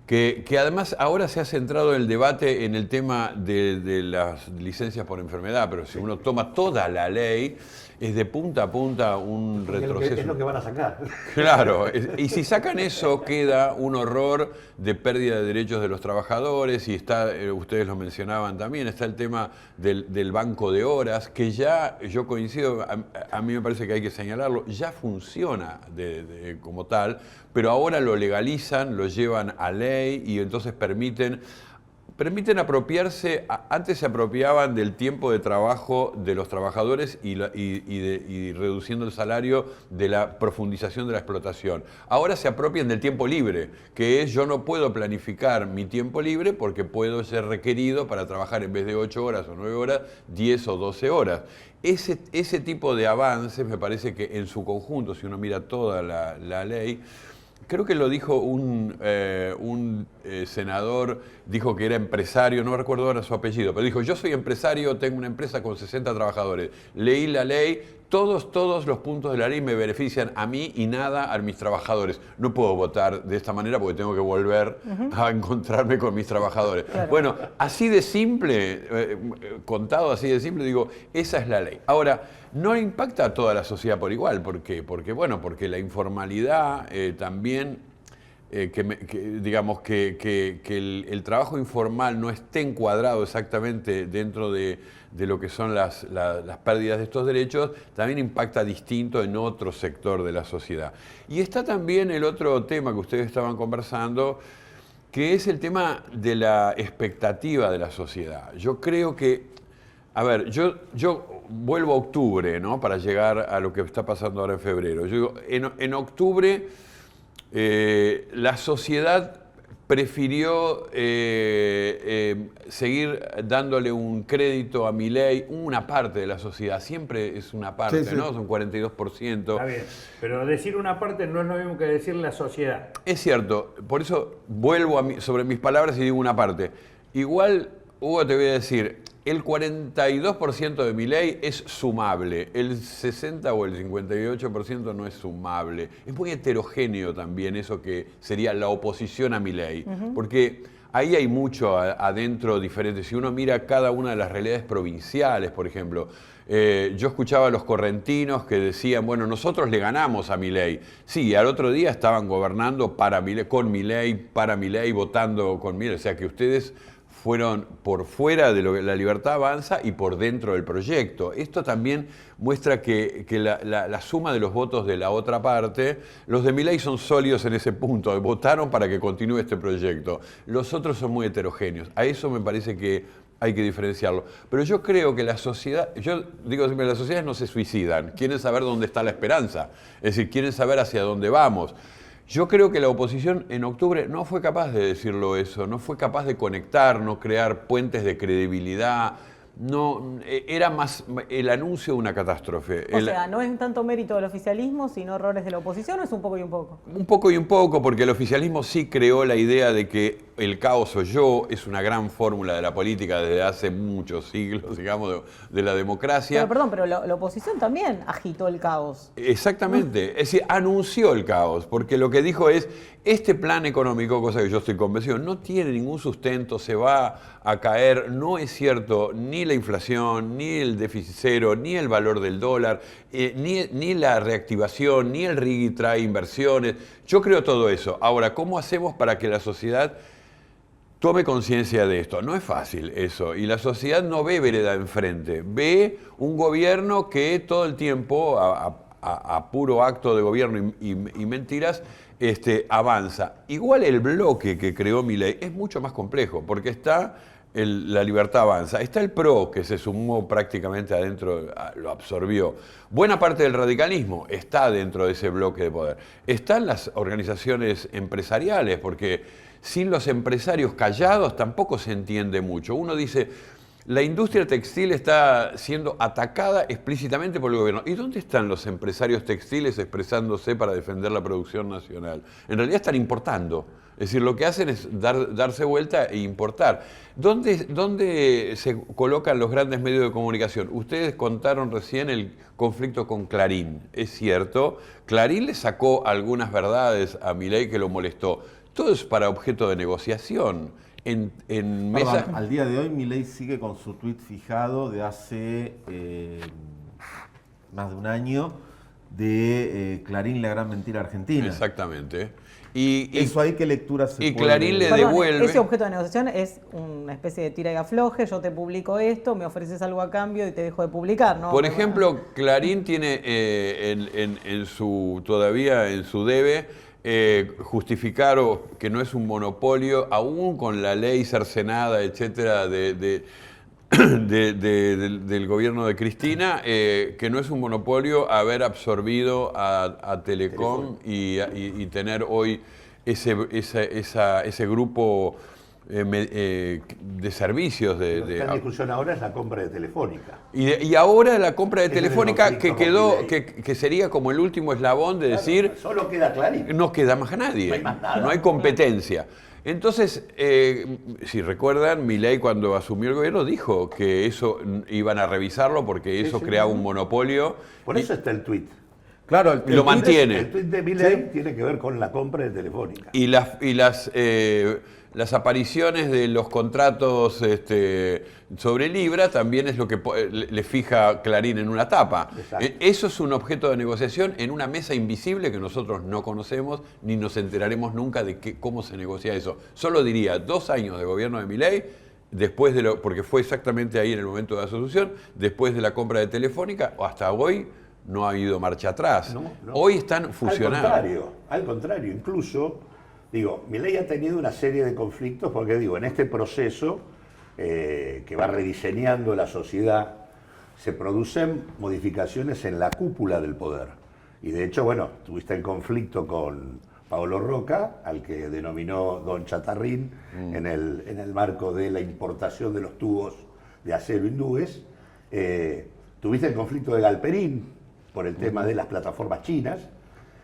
que además ahora se ha centrado el debate en el tema de las licencias por enfermedad, pero si uno toma toda la ley, es de punta a punta un retroceso. Es lo que van a sacar. Claro, y si sacan eso queda un horror de pérdida de derechos de los trabajadores, y está, ustedes lo mencionaban también, está el tema del banco de horas, que ya, yo coincido, a mí me parece que hay que señalarlo, ya funciona como tal, pero ahora lo legalizan, lo llevan a ley y entonces permiten apropiarse. Antes se apropiaban del tiempo de trabajo de los trabajadores y reduciendo el salario de la profundización de la explotación. Ahora se apropian del tiempo libre, que es: yo no puedo planificar mi tiempo libre porque puedo ser requerido para trabajar en vez de 8 horas o 9 horas, 10 o 12 horas. Ese tipo de avances me parece que en su conjunto, si uno mira toda la ley, creo que lo dijo un senador, dijo que era empresario, no recuerdo ahora su apellido, pero dijo: yo soy empresario, tengo una empresa con 60 trabajadores, leí la ley, todos los puntos de la ley me benefician a mí y nada a mis trabajadores. No puedo votar de esta manera porque tengo que volver a encontrarme con mis trabajadores. Claro. Bueno, así de simple, contado así de simple, digo, esa es la ley. Ahora, no impacta a toda la sociedad por igual. ¿Por qué? Porque la informalidad también, digamos que el trabajo informal no esté encuadrado exactamente dentro de lo que son las pérdidas de estos derechos, también impacta distinto en otro sector de la sociedad. Y está también el otro tema que ustedes estaban conversando, que es el tema de la expectativa de la sociedad. Yo creo que, a ver, yo vuelvo a octubre, ¿no?, para llegar a lo que está pasando ahora en febrero. Yo digo, en octubre la sociedad prefirió seguir dándole un crédito a Milei, una parte de la sociedad, siempre es una parte, sí, ¿no? Son 42%. Está bien, pero decir una parte no es lo mismo que decir la sociedad. Es cierto, por eso vuelvo sobre mis palabras y digo una parte. Igual, Hugo, te voy a decir, el 42% de Milei es sumable, el 60 o el 58% no es sumable. Es muy heterogéneo también eso que sería la oposición a Milei, porque ahí hay mucho adentro diferente. Si uno mira cada una de las realidades provinciales, por ejemplo, yo escuchaba a los correntinos que decían, bueno, nosotros le ganamos a Milei. Sí, al otro día estaban gobernando con Milei, para Milei, votando con Milei. O sea que ustedes fueron por fuera de lo que la Libertad Avanza y por dentro del proyecto. Esto también muestra que la suma de los votos de la otra parte, los de Milei son sólidos en ese punto, votaron para que continúe este proyecto. Los otros son muy heterogéneos. A eso me parece que hay que diferenciarlo. Pero yo creo que la sociedad, yo digo siempre, las sociedades no se suicidan, quieren saber dónde está la esperanza, es decir, quieren saber hacia dónde vamos. Yo creo que la oposición en octubre no fue capaz de decirlo eso, no fue capaz de conectar, no crear puentes de credibilidad. No, era más el anuncio de una catástrofe. O sea, no es tanto mérito del oficialismo, sino errores de la oposición, ¿o es un poco y un poco? Un poco y un poco, porque el oficialismo sí creó la idea de que el caos soy yo, es una gran fórmula de la política desde hace muchos siglos, digamos, de la democracia. Pero perdón, pero la oposición también agitó el caos. Exactamente, es decir, anunció el caos, porque lo que dijo es, este plan económico, cosa que yo estoy convencido, no tiene ningún sustento, se va a caer, no es cierto ni la inflación, ni el déficit cero, ni el valor del dólar, ni la reactivación, ni el RIGI trae inversiones. Yo creo todo eso. Ahora, ¿cómo hacemos para que la sociedad tome conciencia de esto? No es fácil eso, y la sociedad no ve vereda enfrente, ve un gobierno que todo el tiempo, a puro acto de gobierno y mentiras, avanza. Igual el bloque que creó Milei es mucho más complejo, porque está la Libertad Avanza, está el PRO, que se sumó prácticamente adentro, lo absorbió. Buena parte del radicalismo está dentro de ese bloque de poder. Están las organizaciones empresariales, porque sin los empresarios callados tampoco se entiende mucho. Uno dice, la industria textil está siendo atacada explícitamente por el gobierno. ¿Y dónde están los empresarios textiles expresándose para defender la producción nacional? En realidad están importando. Es decir, lo que hacen es darse vuelta e importar. ¿Dónde se colocan los grandes medios de comunicación? Ustedes contaron recién el conflicto con Clarín. Es cierto, Clarín le sacó algunas verdades a Milei que lo molestó. Todo es para objeto de negociación. Perdón, al día de hoy Milei sigue con su tuit fijado de hace más de un año de Clarín, la gran mentira argentina. Exactamente. ¿Eso ahí qué lectura se y puede...? Clarín le devuelve... Ese objeto de negociación es una especie de tira y afloje, yo te publico esto, me ofreces algo a cambio y te dejo de publicar, ¿no? Por ejemplo, Clarín tiene todavía en su debe justificar que no es un monopolio, aún con la ley cercenada, etcétera, del gobierno de Cristina, que no es un monopolio haber absorbido a Telecom y tener hoy ese grupo de servicios. Lo que está en discusión ahora es la compra de Telefónica. Y ahora la compra de Ese es el Telefónica que conflicto con quedó, que sería como el último eslabón de decir... Solo queda Clarín. No queda más a nadie, No hay más nada. no hay competencia. Entonces, si recuerdan, Milei cuando asumió el gobierno dijo que eso iban a revisarlo porque eso creaba un monopolio. Por eso está el tuit. Claro, Lo mantiene. El tuit de Milei tiene que ver con la compra de Telefónica. Y las apariciones de los contratos sobre Libra también es lo que le fija Clarín en una tapa. Eso es un objeto de negociación en una mesa invisible que nosotros no conocemos ni nos enteraremos nunca de cómo se negocia eso. Solo diría 2 años de gobierno de Milei, después porque fue exactamente ahí en el momento de la solución, después de la compra de Telefónica, hasta hoy no ha habido marcha atrás. No. Hoy están fusionados. Al contrario, incluso, Milei ha tenido una serie de conflictos porque, en este proceso que va rediseñando la sociedad, se producen modificaciones en la cúpula del poder. Y de hecho, tuviste el conflicto con Paolo Roca, al que denominó Don Chatarrín, en el marco de la importación de los tubos de acero hindúes. Tuviste el conflicto de Galperín, por el tema de las plataformas chinas,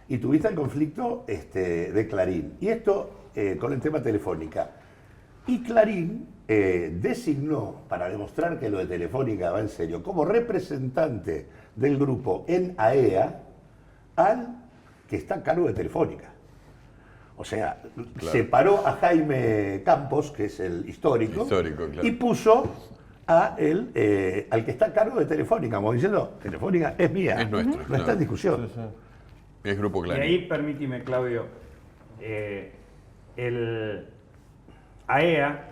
y tuviste el conflicto de Clarín. Y esto con el tema Telefónica. Y Clarín designó, para demostrar que lo de Telefónica va en serio, como representante del grupo en AEA al que está a cargo de Telefónica. O sea, separó a Jaime Campos, que es el histórico claro. Y puso al que está a cargo de Telefónica, como diciendo, Telefónica es mía, es nuestra, no está en discusión. Es Grupo Clarín. Y ahí, permíteme, Claudio, el AEA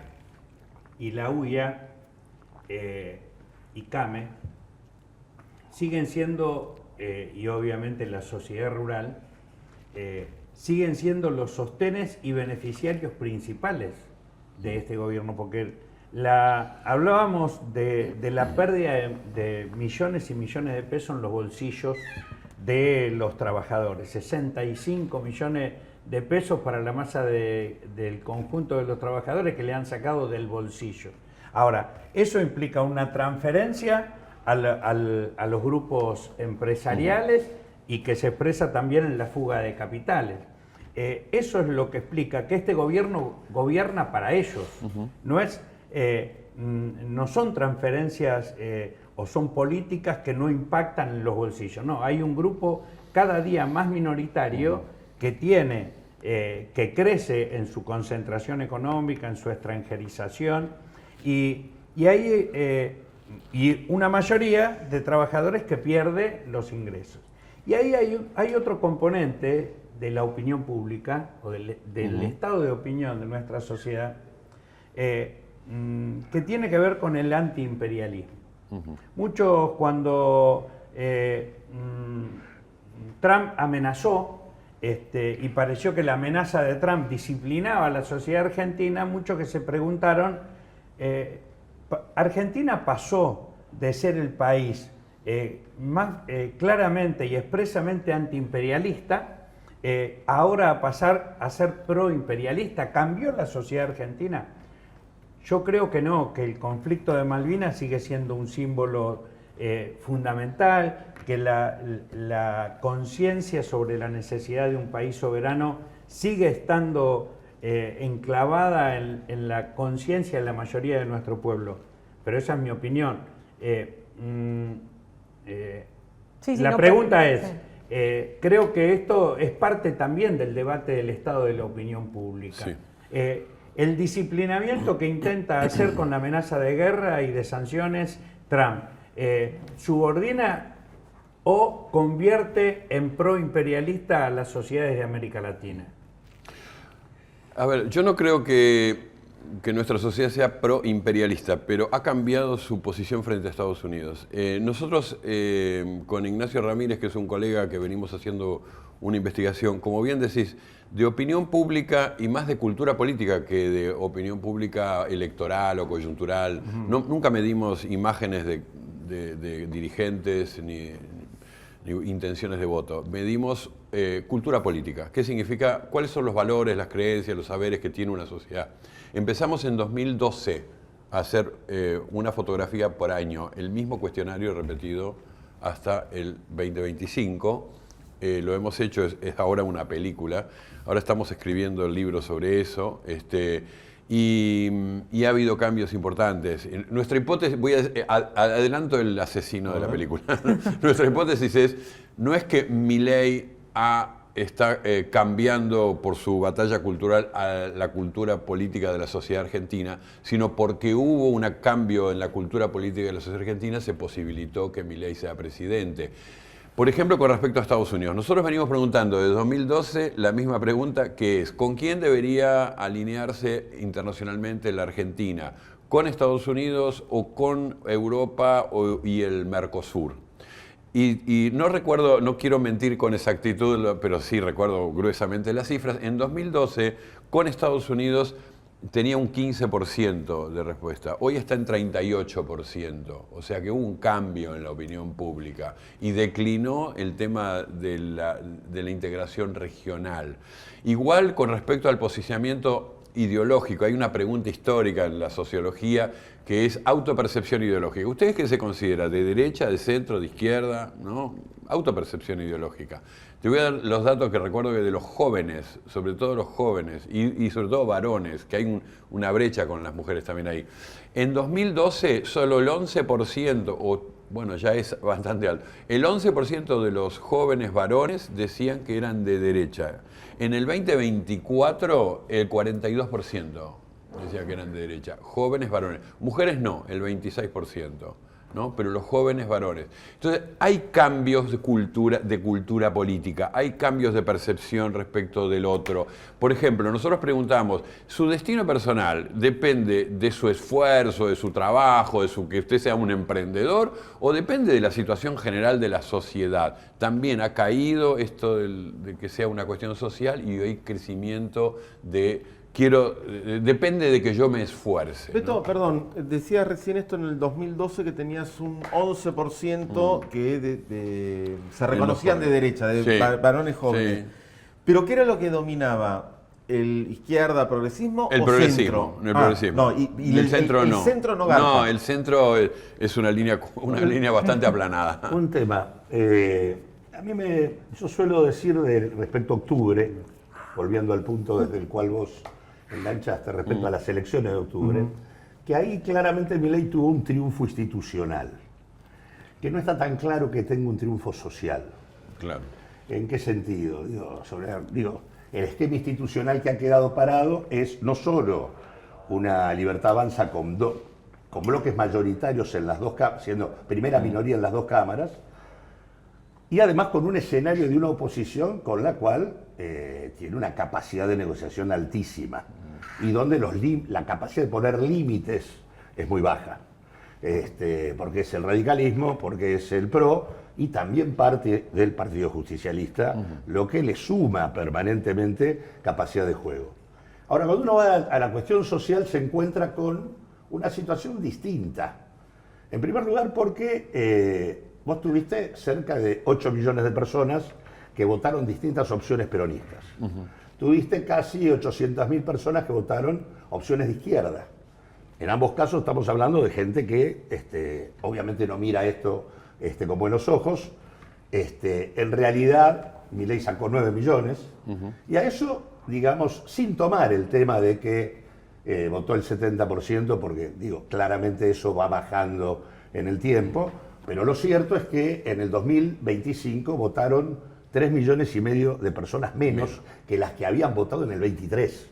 y la UIA y CAME siguen siendo, y obviamente la sociedad rural, siguen siendo los sostenes y beneficiarios principales de este gobierno, porque hablábamos de la pérdida de millones y millones de pesos en los bolsillos de los trabajadores, 65 millones de pesos para la masa del conjunto de los trabajadores que le han sacado del bolsillo. Ahora, eso implica una transferencia a los grupos empresariales y que se expresa también en la fuga de capitales. Eso es lo que explica que este gobierno gobierna para ellos. No son transferencias o son políticas que no impactan en los bolsillos. No, hay un grupo cada día más minoritario que que crece en su concentración económica, en su extranjerización y hay una mayoría de trabajadores que pierde los ingresos. Y ahí hay otro componente de la opinión pública o del estado de opinión de nuestra sociedad que tiene que ver con el antiimperialismo. Muchos cuando Trump amenazó y pareció que la amenaza de Trump disciplinaba a la sociedad argentina, muchos que se preguntaron, Argentina pasó de ser el país más claramente y expresamente antiimperialista, ahora a pasar a ser proimperialista. ¿Cambió la sociedad argentina? Yo creo que no, que el conflicto de Malvinas sigue siendo un símbolo fundamental, que la conciencia sobre la necesidad de un país soberano sigue estando enclavada en la conciencia de la mayoría de nuestro pueblo. Pero esa es mi opinión. La pregunta es, creo que esto es parte también del debate del estado de la opinión pública. Sí. El disciplinamiento que intenta hacer con la amenaza de guerra y de sanciones Trump, subordina o convierte en proimperialista a las sociedades de América Latina. A ver, yo no creo que nuestra sociedad sea pro-imperialista, pero ha cambiado su posición frente a Estados Unidos. Nosotros, con Ignacio Ramírez, que es un colega que venimos haciendo una investigación, como bien decís, de opinión pública y más de cultura política que de opinión pública electoral o coyuntural. Nunca medimos imágenes de dirigentes ni intenciones de voto. Medimos cultura política. ¿Qué significa? ¿Cuáles son los valores, las creencias, los saberes que tiene una sociedad? Empezamos en 2012 a hacer una fotografía por año, el mismo cuestionario repetido hasta el 2025. Lo hemos hecho, es ahora una película. Ahora estamos escribiendo el libro sobre eso. Y ha habido cambios importantes. Nuestra hipótesis, adelanto el asesino de la película. Nuestra hipótesis no es que Milei está cambiando por su batalla cultural a la cultura política de la sociedad argentina, sino porque hubo un cambio en la cultura política de la sociedad argentina, se posibilitó que Milei sea presidente. Por ejemplo, con respecto a Estados Unidos, nosotros venimos preguntando desde 2012 la misma pregunta, que es, ¿con quién debería alinearse internacionalmente la Argentina? ¿Con Estados Unidos o con Europa y el Mercosur? Y no recuerdo, no quiero mentir con exactitud, pero sí recuerdo gruesamente las cifras. En 2012, con Estados Unidos tenía un 15% de respuesta. Hoy está en 38%. O sea que hubo un cambio en la opinión pública y declinó el tema de la integración regional. Igual con respecto al posicionamiento ideológico, hay una pregunta histórica en la sociología que es autopercepción ideológica. ¿Ustedes qué se considera? ¿De derecha, de centro, de izquierda? ¿No? Autopercepción ideológica. Te voy a dar los datos que recuerdo que de los jóvenes, sobre todo los jóvenes y sobre todo varones, que hay una brecha con las mujeres también ahí. En 2012 solo el 11%, o bueno, ya es bastante alto, el 11% de los jóvenes varones decían que eran de derecha. En el 2024 el 42% decía que eran de derecha, jóvenes varones. Mujeres no, el 26%. ¿No? Pero los jóvenes varones. Entonces, hay cambios de cultura política, hay cambios de percepción respecto del otro. Por ejemplo, nosotros preguntamos, ¿su destino personal depende de su esfuerzo, de su trabajo, que usted sea un emprendedor, o depende de la situación general de la sociedad? También ha caído esto de que sea una cuestión social y hay crecimiento depende de que yo me esfuerce. Beto, ¿no? perdón, decías recién esto en el 2012 que tenías un 11% que se reconocían de derecha, de Sí. varones jóvenes. Sí. ¿Pero qué era lo que dominaba? ¿El izquierda, progresismo El o progresismo, centro? el progresismo. No, y el centro no. El centro no garpa. No, el centro es una línea bastante aplanada. Un tema. Yo suelo decir respecto a octubre, volviendo al punto desde el cual vos enganchaste respecto a las elecciones de octubre, que ahí claramente Milei tuvo un triunfo institucional, que no está tan claro que tenga un triunfo social. Claro. ¿En qué sentido? El esquema institucional que ha quedado parado es no solo una Libertad Avanza con bloques mayoritarios en las dos cámaras, siendo primera minoría en las dos cámaras, y además con un escenario de una oposición con la cual tiene una capacidad de negociación altísima y donde la capacidad de poner límites es muy baja, porque es el radicalismo, porque es el PRO y también parte del Partido Justicialista, lo que le suma permanentemente capacidad de juego. Ahora, cuando uno va a la cuestión social, se encuentra con una situación distinta. En primer lugar, porque vos tuviste cerca de 8 millones de personas que votaron distintas opciones peronistas. Tuviste casi 800.000 personas que votaron opciones de izquierda. En ambos casos estamos hablando de gente que obviamente no mira esto con buenos ojos. En realidad, Milei sacó 9 millones. Y a eso, digamos, sin tomar el tema de que votó el 70%, porque, claramente eso va bajando en el tiempo. Pero lo cierto es que en el 2025 votaron 3,5 millones de personas menos que las que habían votado en el 23.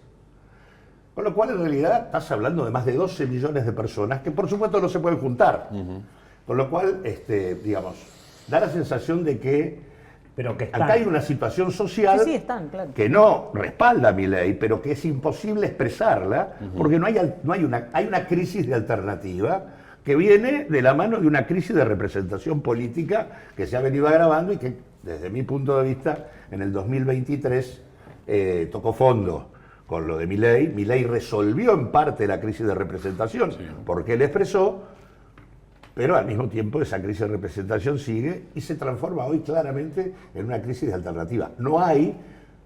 Con lo cual, en realidad, estás hablando de más de 12 millones de personas que, por supuesto, no se pueden juntar. Con lo cual, da la sensación de que, acá hay una situación social que no respalda a Milei, pero que es imposible expresarla, porque hay una crisis de alternativa que viene de la mano de una crisis de representación política que se ha venido agravando y que, desde mi punto de vista, en el 2023 tocó fondo con lo de Milei. Milei resolvió en parte la crisis de representación, porque él expresó, pero al mismo tiempo esa crisis de representación sigue y se transforma hoy claramente en una crisis de alternativa. No hay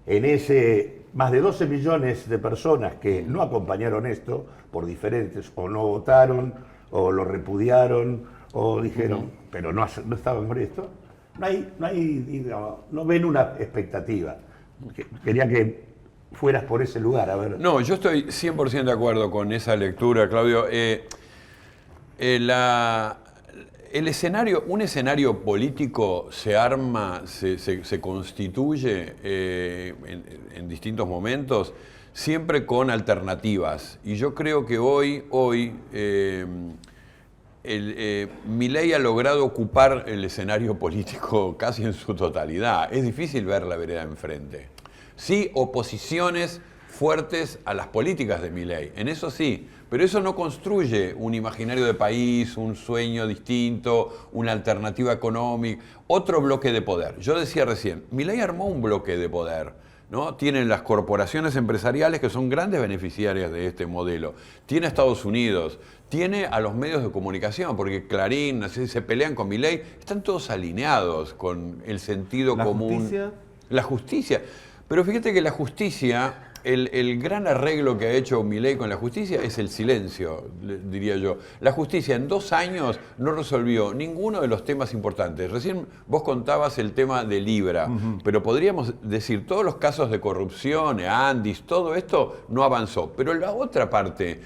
en ese más de 12 millones de personas que no acompañaron esto por diferentes, o no votaron, o lo repudiaron, o dijeron, pero no estaban por esto. No ven una expectativa. Quería que fueras por ese lugar, a ver. No, yo estoy 100% de acuerdo con esa lectura, Claudio. Un escenario político se arma, se constituye en distintos momentos, siempre con alternativas. Y yo creo que hoy Milei ha logrado ocupar el escenario político casi en su totalidad. Es difícil ver la vereda enfrente. Sí, oposiciones fuertes a las políticas de Milei, en eso sí, pero eso no construye un imaginario de país, un sueño distinto, una alternativa económica, otro bloque de poder. Yo decía recién, Milei armó un bloque de poder, ¿no? Tienen las corporaciones empresariales que son grandes beneficiarias de este modelo, tiene a Estados Unidos, tiene a los medios de comunicación, porque Clarín, así se pelean con Milei, están todos alineados con el sentido común. ¿Justicia? La justicia. Pero fíjate que la justicia, el gran arreglo que ha hecho Milei con la justicia es el silencio, diría yo. La justicia en 2 años no resolvió ninguno de los temas importantes. Recién vos contabas el tema de Libra, pero podríamos decir, todos los casos de corrupción, Andis, todo esto no avanzó. Pero la otra parte,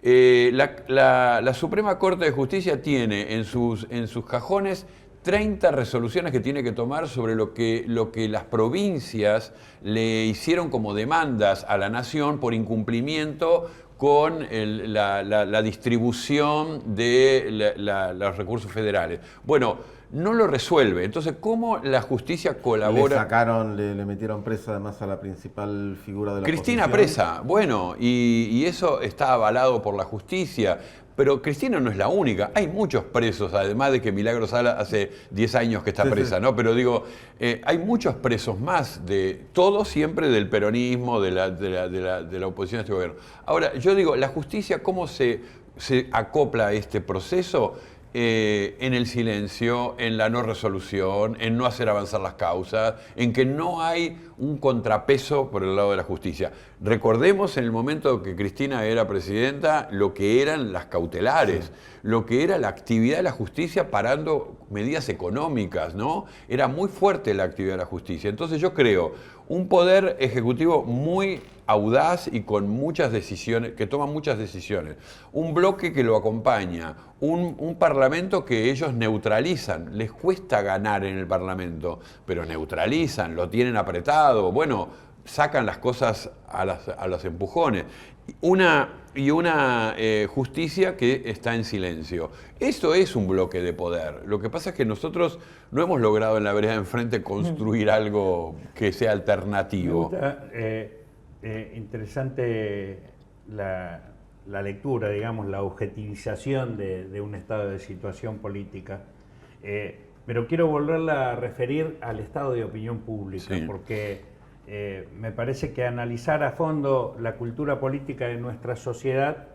la Suprema Corte de Justicia tiene en sus cajones 30 resoluciones que tiene que tomar sobre lo que las provincias le hicieron como demandas a la nación por incumplimiento con la distribución de los recursos federales. Bueno, no lo resuelve. Entonces, ¿cómo la justicia colabora? Le metieron presa además a la principal figura de la Cristina oposición. presa, bueno, y eso está avalado por la justicia. Pero Cristina no es la única, hay muchos presos, además de que Milagro Sala hace 10 años que está presa, ¿no? Pero digo, hay muchos presos más, de todo siempre del peronismo, de la oposición a este gobierno. Ahora, yo digo, la justicia, ¿cómo se acopla a este proceso? en el silencio, en la no resolución, en no hacer avanzar las causas, en que no hay un contrapeso por el lado de la justicia. Recordemos en el momento que Cristina era presidenta lo que eran las cautelares, lo que era la actividad de la justicia parando medidas económicas, ¿no? Era muy fuerte la actividad de la justicia. Entonces yo creo un poder ejecutivo muy audaz y con muchas decisiones, que toma muchas decisiones, un bloque que lo acompaña, un parlamento que ellos neutralizan, les cuesta ganar en el parlamento, pero neutralizan, lo tienen apretado, bueno, sacan las cosas a los empujones. Una justicia que está en silencio. Esto es un bloque de poder. Lo que pasa es que nosotros no hemos logrado en la vereda de enfrente construir algo que sea alternativo. Me gusta, interesante la lectura, digamos, la objetivización de un estado de situación política. Pero quiero volverla a referir al estado de opinión pública, Sí. porque me parece que analizar a fondo la cultura política de nuestra sociedad,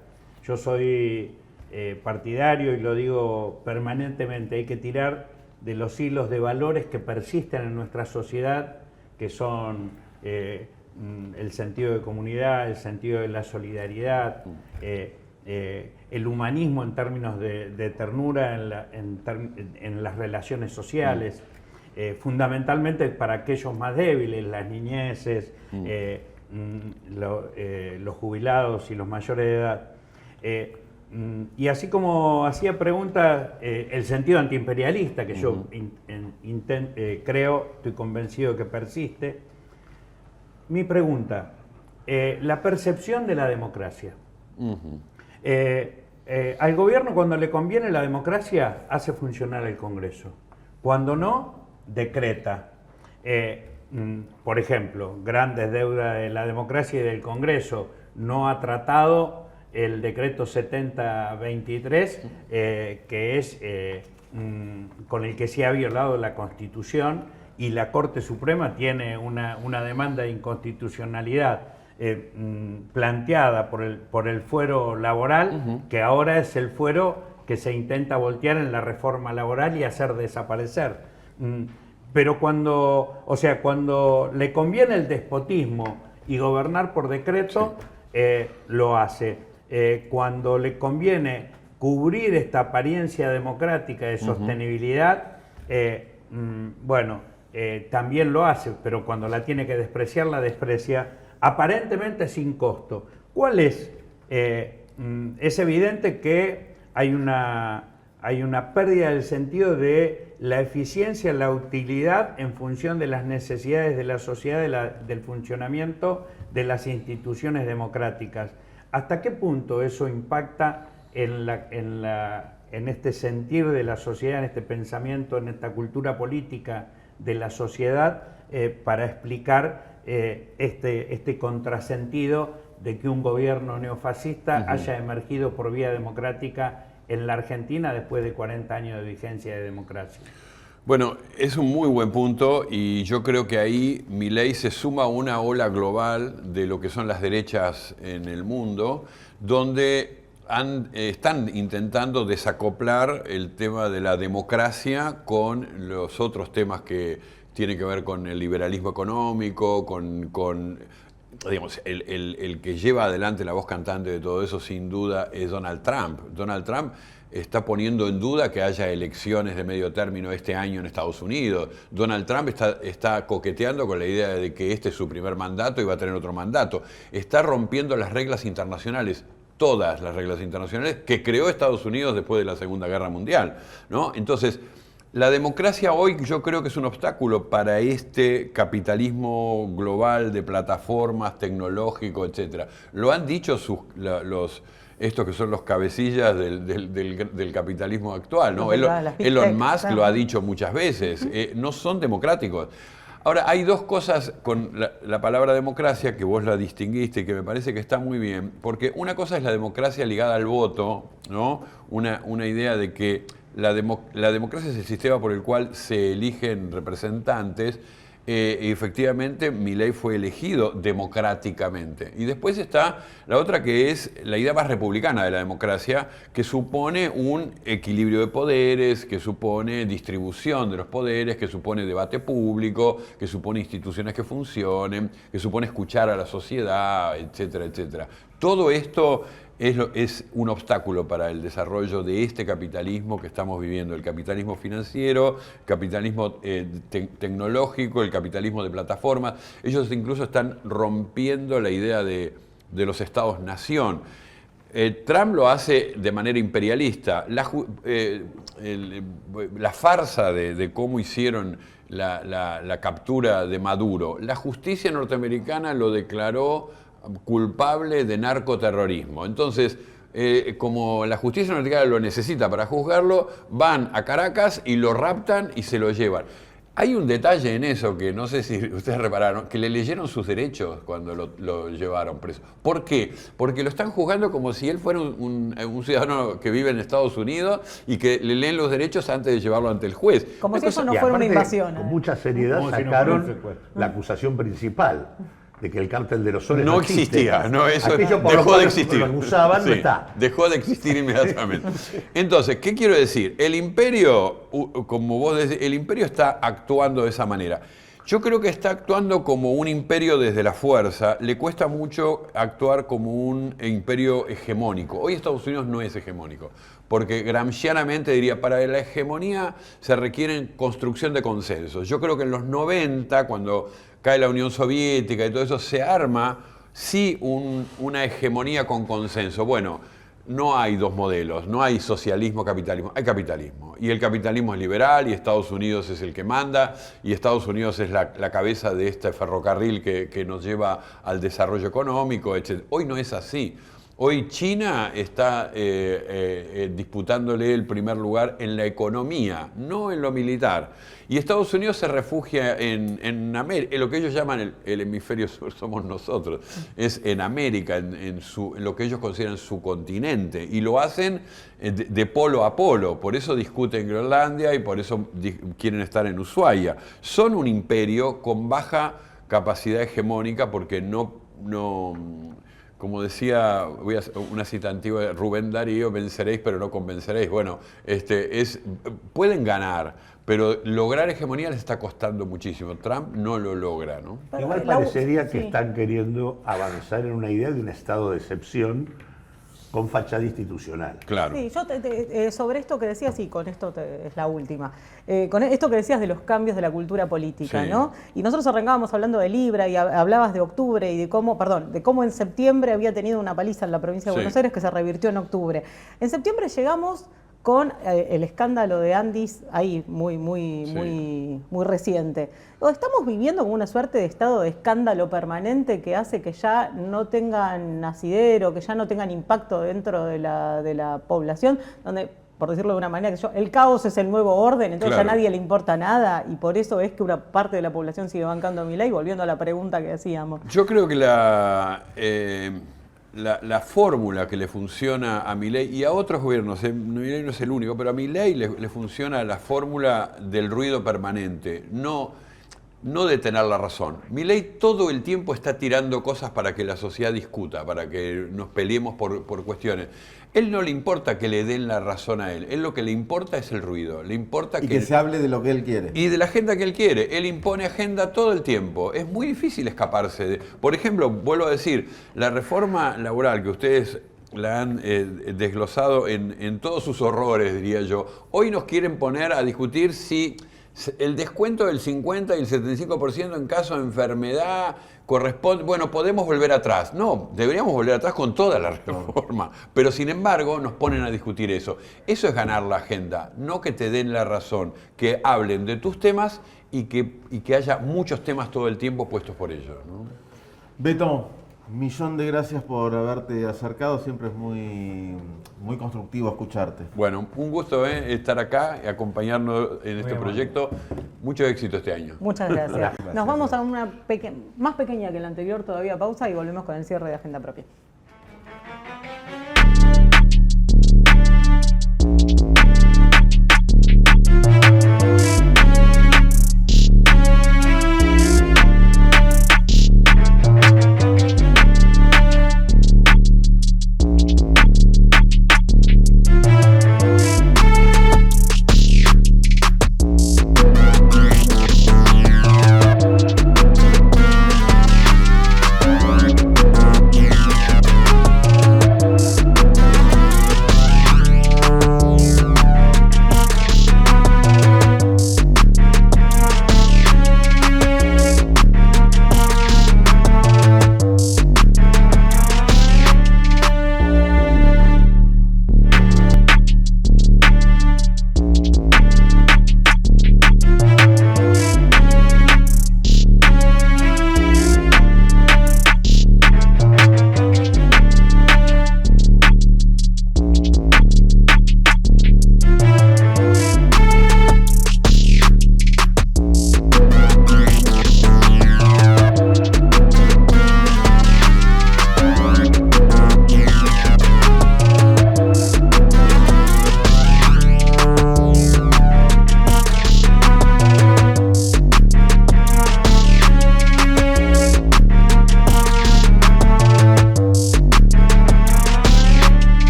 yo soy partidario y lo digo permanentemente, hay que tirar de los hilos de valores que persisten en nuestra sociedad, que son el sentido de comunidad, el sentido de la solidaridad, el humanismo en términos de ternura en las relaciones sociales, fundamentalmente para aquellos más débiles, las niñeces, los jubilados y los mayores de edad. Y así como hacía preguntas, el sentido antiimperialista, que yo creo, estoy convencido de que persiste. Mi pregunta, la percepción de la democracia. Al gobierno, cuando le conviene la democracia, hace funcionar el Congreso. Cuando no, decreta. Por ejemplo, grandes deudas de la democracia y del Congreso. No ha tratado el decreto 7023, que es con el que se ha violado la Constitución, y la Corte Suprema tiene una demanda de inconstitucionalidad planteada por el fuero laboral, que ahora es el fuero que se intenta voltear en la reforma laboral y hacer desaparecer. Pero cuando le conviene el despotismo y gobernar por decreto, lo hace. Cuando le conviene cubrir esta apariencia democrática de sostenibilidad, también lo hace, pero cuando la tiene que despreciar, la desprecia, aparentemente sin costo. ¿Cuál es? Es evidente que hay una pérdida del sentido de la eficiencia, la utilidad en función de las necesidades de la sociedad, del funcionamiento de las instituciones democráticas. ¿Hasta qué punto eso impacta en este sentir de la sociedad, en este pensamiento, en esta cultura política de la sociedad, para explicar este contrasentido de que un gobierno neofascista haya emergido por vía democrática en la Argentina después de 40 años de vigencia de democracia? Bueno, es un muy buen punto y yo creo que ahí Milei se suma a una ola global de lo que son las derechas en el mundo, donde están intentando desacoplar el tema de la democracia con los otros temas que tienen que ver con el liberalismo económico, digamos, el que lleva adelante la voz cantante de todo eso sin duda es Donald Trump. Donald Trump está poniendo en duda que haya elecciones de medio término este año en Estados Unidos. Donald Trump está coqueteando con la idea de que este es su primer mandato y va a tener otro mandato. Está rompiendo las reglas internacionales, todas las reglas internacionales que creó Estados Unidos después de la Segunda Guerra Mundial, ¿no? Entonces, la democracia hoy yo creo que es un obstáculo para este capitalismo global de plataformas, tecnológico, etc. Lo han dicho estos que son los cabecillas del capitalismo actual, ¿no? Elon Musk lo ha dicho muchas veces, no son democráticos. Ahora, hay dos cosas con la palabra democracia que vos la distinguiste y que me parece que está muy bien, porque una cosa es la democracia ligada al voto, ¿no? Una idea de que la democracia es el sistema por el cual se eligen representantes efectivamente Milei fue elegido democráticamente. Y después está la otra, que es la idea más republicana de la democracia, que supone un equilibrio de poderes, que supone distribución de los poderes, que supone debate público, que supone instituciones que funcionen, que supone escuchar a la sociedad, etcétera, etcétera. Todo esto es un obstáculo para el desarrollo de este capitalismo que estamos viviendo, el capitalismo financiero, el capitalismo tecnológico, el capitalismo de plataformas. Ellos incluso están rompiendo la idea de los estados-nación. Trump lo hace de manera imperialista. La farsa de cómo hicieron la captura de Maduro, la justicia norteamericana lo declaró culpable de narcoterrorismo. Entonces, como la justicia norteamericana lo necesita para juzgarlo, van a Caracas y lo raptan y se lo llevan. Hay un detalle en eso que no sé si ustedes repararon, que le leyeron sus derechos cuando lo llevaron preso. ¿Por qué? Porque lo están juzgando como si él fuera un ciudadano que vive en Estados Unidos y que le leen los derechos antes de llevarlo ante el juez. Como si eso no fuera una invasión. Con mucha seriedad Como si no sacaron fuera un secuestro. la acusación principal de que el cártel de los soles No existe. existía, no, eso Aquello por lo dejó cual de existir. lo acusaban, Sí, no está. dejó de existir inmediatamente. Entonces, ¿qué quiero decir? El imperio, como vos decís, el imperio está actuando de esa manera. Yo creo que está actuando como un imperio desde la fuerza. Le cuesta mucho actuar como un imperio hegemónico. Hoy Estados Unidos no es hegemónico, porque gramscianamente diría, para la hegemonía se requiere construcción de consensos. Yo creo que en los 90, cuando cae la Unión Soviética y todo eso, se arma sí una hegemonía con consenso. Bueno, no hay dos modelos, no hay socialismo, capitalismo, hay capitalismo. Y el capitalismo es liberal y Estados Unidos es el que manda y Estados Unidos es la cabeza de este ferrocarril que nos lleva al desarrollo económico, etc. Hoy no es así. Hoy China está disputándole el primer lugar en la economía, no en lo militar. Y Estados Unidos se refugia en América, en lo que ellos llaman el hemisferio sur, somos nosotros, es en América, en lo que ellos consideran su continente. Y lo hacen de polo a polo, por eso discuten Groenlandia y por eso quieren estar en Ushuaia. Son un imperio con baja capacidad hegemónica porque no como decía, voy a hacer una cita antigua de Rubén Darío, venceréis pero no convenceréis. Bueno, pueden ganar, pero lograr hegemonía les está costando muchísimo. Trump no lo logra, ¿no? Igual parecería que están queriendo avanzar en una idea de un estado de excepción con fachada institucional. Claro. Sí, yo sobre esto que decías, y con esto es la última, con esto que decías de los cambios de la cultura política, Sí. ¿no? Y nosotros arrancábamos hablando de Libra y hablabas de octubre y de cómo en septiembre había tenido una paliza en la provincia de Sí. Buenos Aires que se revirtió en octubre. En septiembre llegamos con el escándalo de Andis ahí, muy reciente. Estamos viviendo como una suerte de estado de escándalo permanente que hace que ya no tengan asidero, que ya no tengan impacto dentro de la población, donde, por decirlo de una manera, el caos es el nuevo orden, entonces Claro. ya a nadie le importa nada y por eso es que una parte de la población sigue bancando a Milei, volviendo a la pregunta que hacíamos. Yo creo que la fórmula que le funciona a Milei y a otros gobiernos, Milei no es el único, pero a Milei le funciona la fórmula del ruido permanente, no de tener la razón. Milei todo el tiempo está tirando cosas para que la sociedad discuta, para que nos peleemos por cuestiones. Él no le importa que le den la razón a él, lo que le importa es el ruido, le importa Y que se hable de lo que él quiere. y de la agenda que él quiere. Él impone agenda todo el tiempo. Es muy difícil escaparse de... Por ejemplo, vuelvo a decir, la reforma laboral que ustedes la han desglosado en todos sus horrores, diría yo. Hoy nos quieren poner a discutir si el descuento del 50 y el 75% en caso de enfermedad corresponde... Bueno, podemos volver atrás. No, deberíamos volver atrás con toda la reforma. Pero sin embargo nos ponen a discutir eso. Eso es ganar la agenda, no que te den la razón, que hablen de tus temas y que haya muchos temas todo el tiempo puestos por ellos, ¿no? Beto, millón de gracias por haberte acercado, siempre es muy constructivo escucharte. Bueno, un gusto estar acá y acompañarnos en este proyecto. Mucho éxito este año. Muchas gracias. Gracias. Nos vamos a una más pequeña que la anterior, todavía pausa, y volvemos con el cierre de Agenda Propia.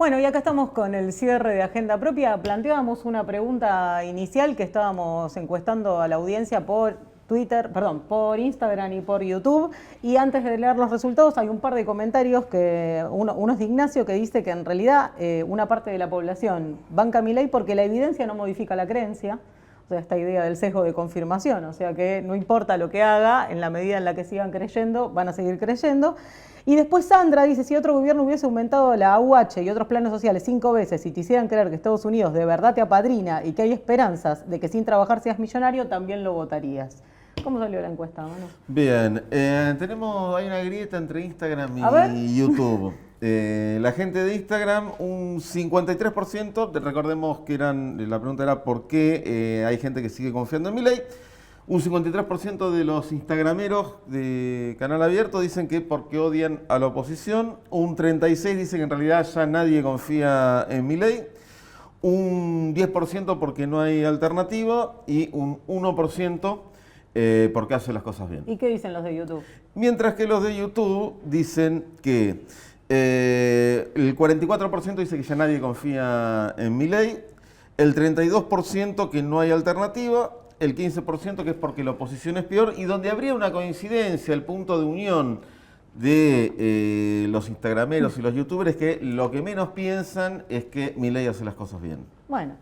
Bueno, y acá estamos con el cierre de Agenda Propia. Planteábamos una pregunta inicial que estábamos encuestando a la audiencia por por Instagram y por YouTube. Y antes de leer los resultados hay un par de comentarios, uno es de Ignacio, que dice que en realidad una parte de la población banca a Milei porque la evidencia no modifica la creencia. O sea, esta idea del sesgo de confirmación, o sea que no importa lo que haga, en la medida en la que sigan creyendo, van a seguir creyendo. Y después Sandra dice, si otro gobierno hubiese aumentado la AUH y otros planes sociales 5 veces y te hicieran creer que Estados Unidos de verdad te apadrina y que hay esperanzas de que sin trabajar seas millonario, también lo votarías. ¿Cómo salió la encuesta, Manu? Bien, hay una grieta entre Instagram y YouTube. La gente de Instagram, un 53%, recordemos que la pregunta era por qué hay gente que sigue confiando en Milei. Un 53% de los instagrameros de Canal Abierto dicen que porque odian a la oposición. Un 36% dicen que en realidad ya nadie confía en Milei. Un 10% porque no hay alternativa y un 1% porque hace las cosas bien. ¿Y qué dicen los de YouTube? Mientras que los de YouTube dicen que el 44% dice que ya nadie confía en Milei, el 32% que no hay alternativa, el 15% que es porque la oposición es peor, y donde habría una coincidencia, el punto de unión de los instagrameros y los youtubers, es que lo que menos piensan es que Milei hace las cosas bien. Bueno,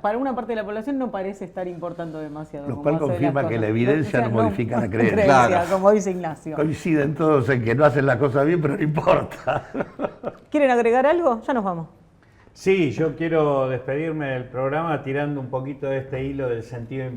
para una parte de la población no parece estar importando demasiado. Lo cual confirma que la evidencia no modifica la creencia. Claro. Como dice Ignacio. Coinciden todos en que no hacen las cosas bien, pero no importa. ¿Quieren agregar algo? Ya nos vamos. Sí, yo quiero despedirme del programa tirando un poquito de este hilo del sentido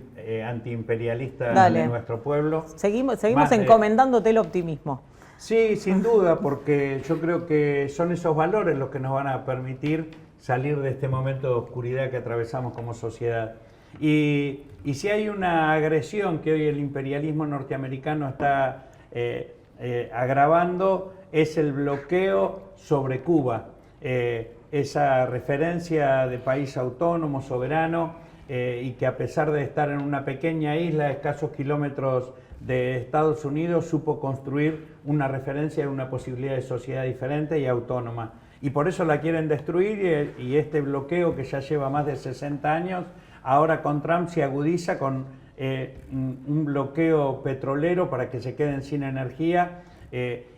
antiimperialista de nuestro pueblo. Seguimos encomendándote el optimismo. Sí, sin duda, porque yo creo que son esos valores los que nos van a permitir salir de este momento de oscuridad que atravesamos como sociedad. Y si hay una agresión que hoy el imperialismo norteamericano está agravando, es el bloqueo sobre Cuba. Esa referencia de país autónomo, soberano, y que a pesar de estar en una pequeña isla a escasos kilómetros de Estados Unidos, supo construir una referencia de una posibilidad de sociedad diferente y autónoma. Y por eso la quieren destruir, y este bloqueo que ya lleva más de 60 años, ahora con Trump se agudiza con un bloqueo petrolero para que se queden sin energía,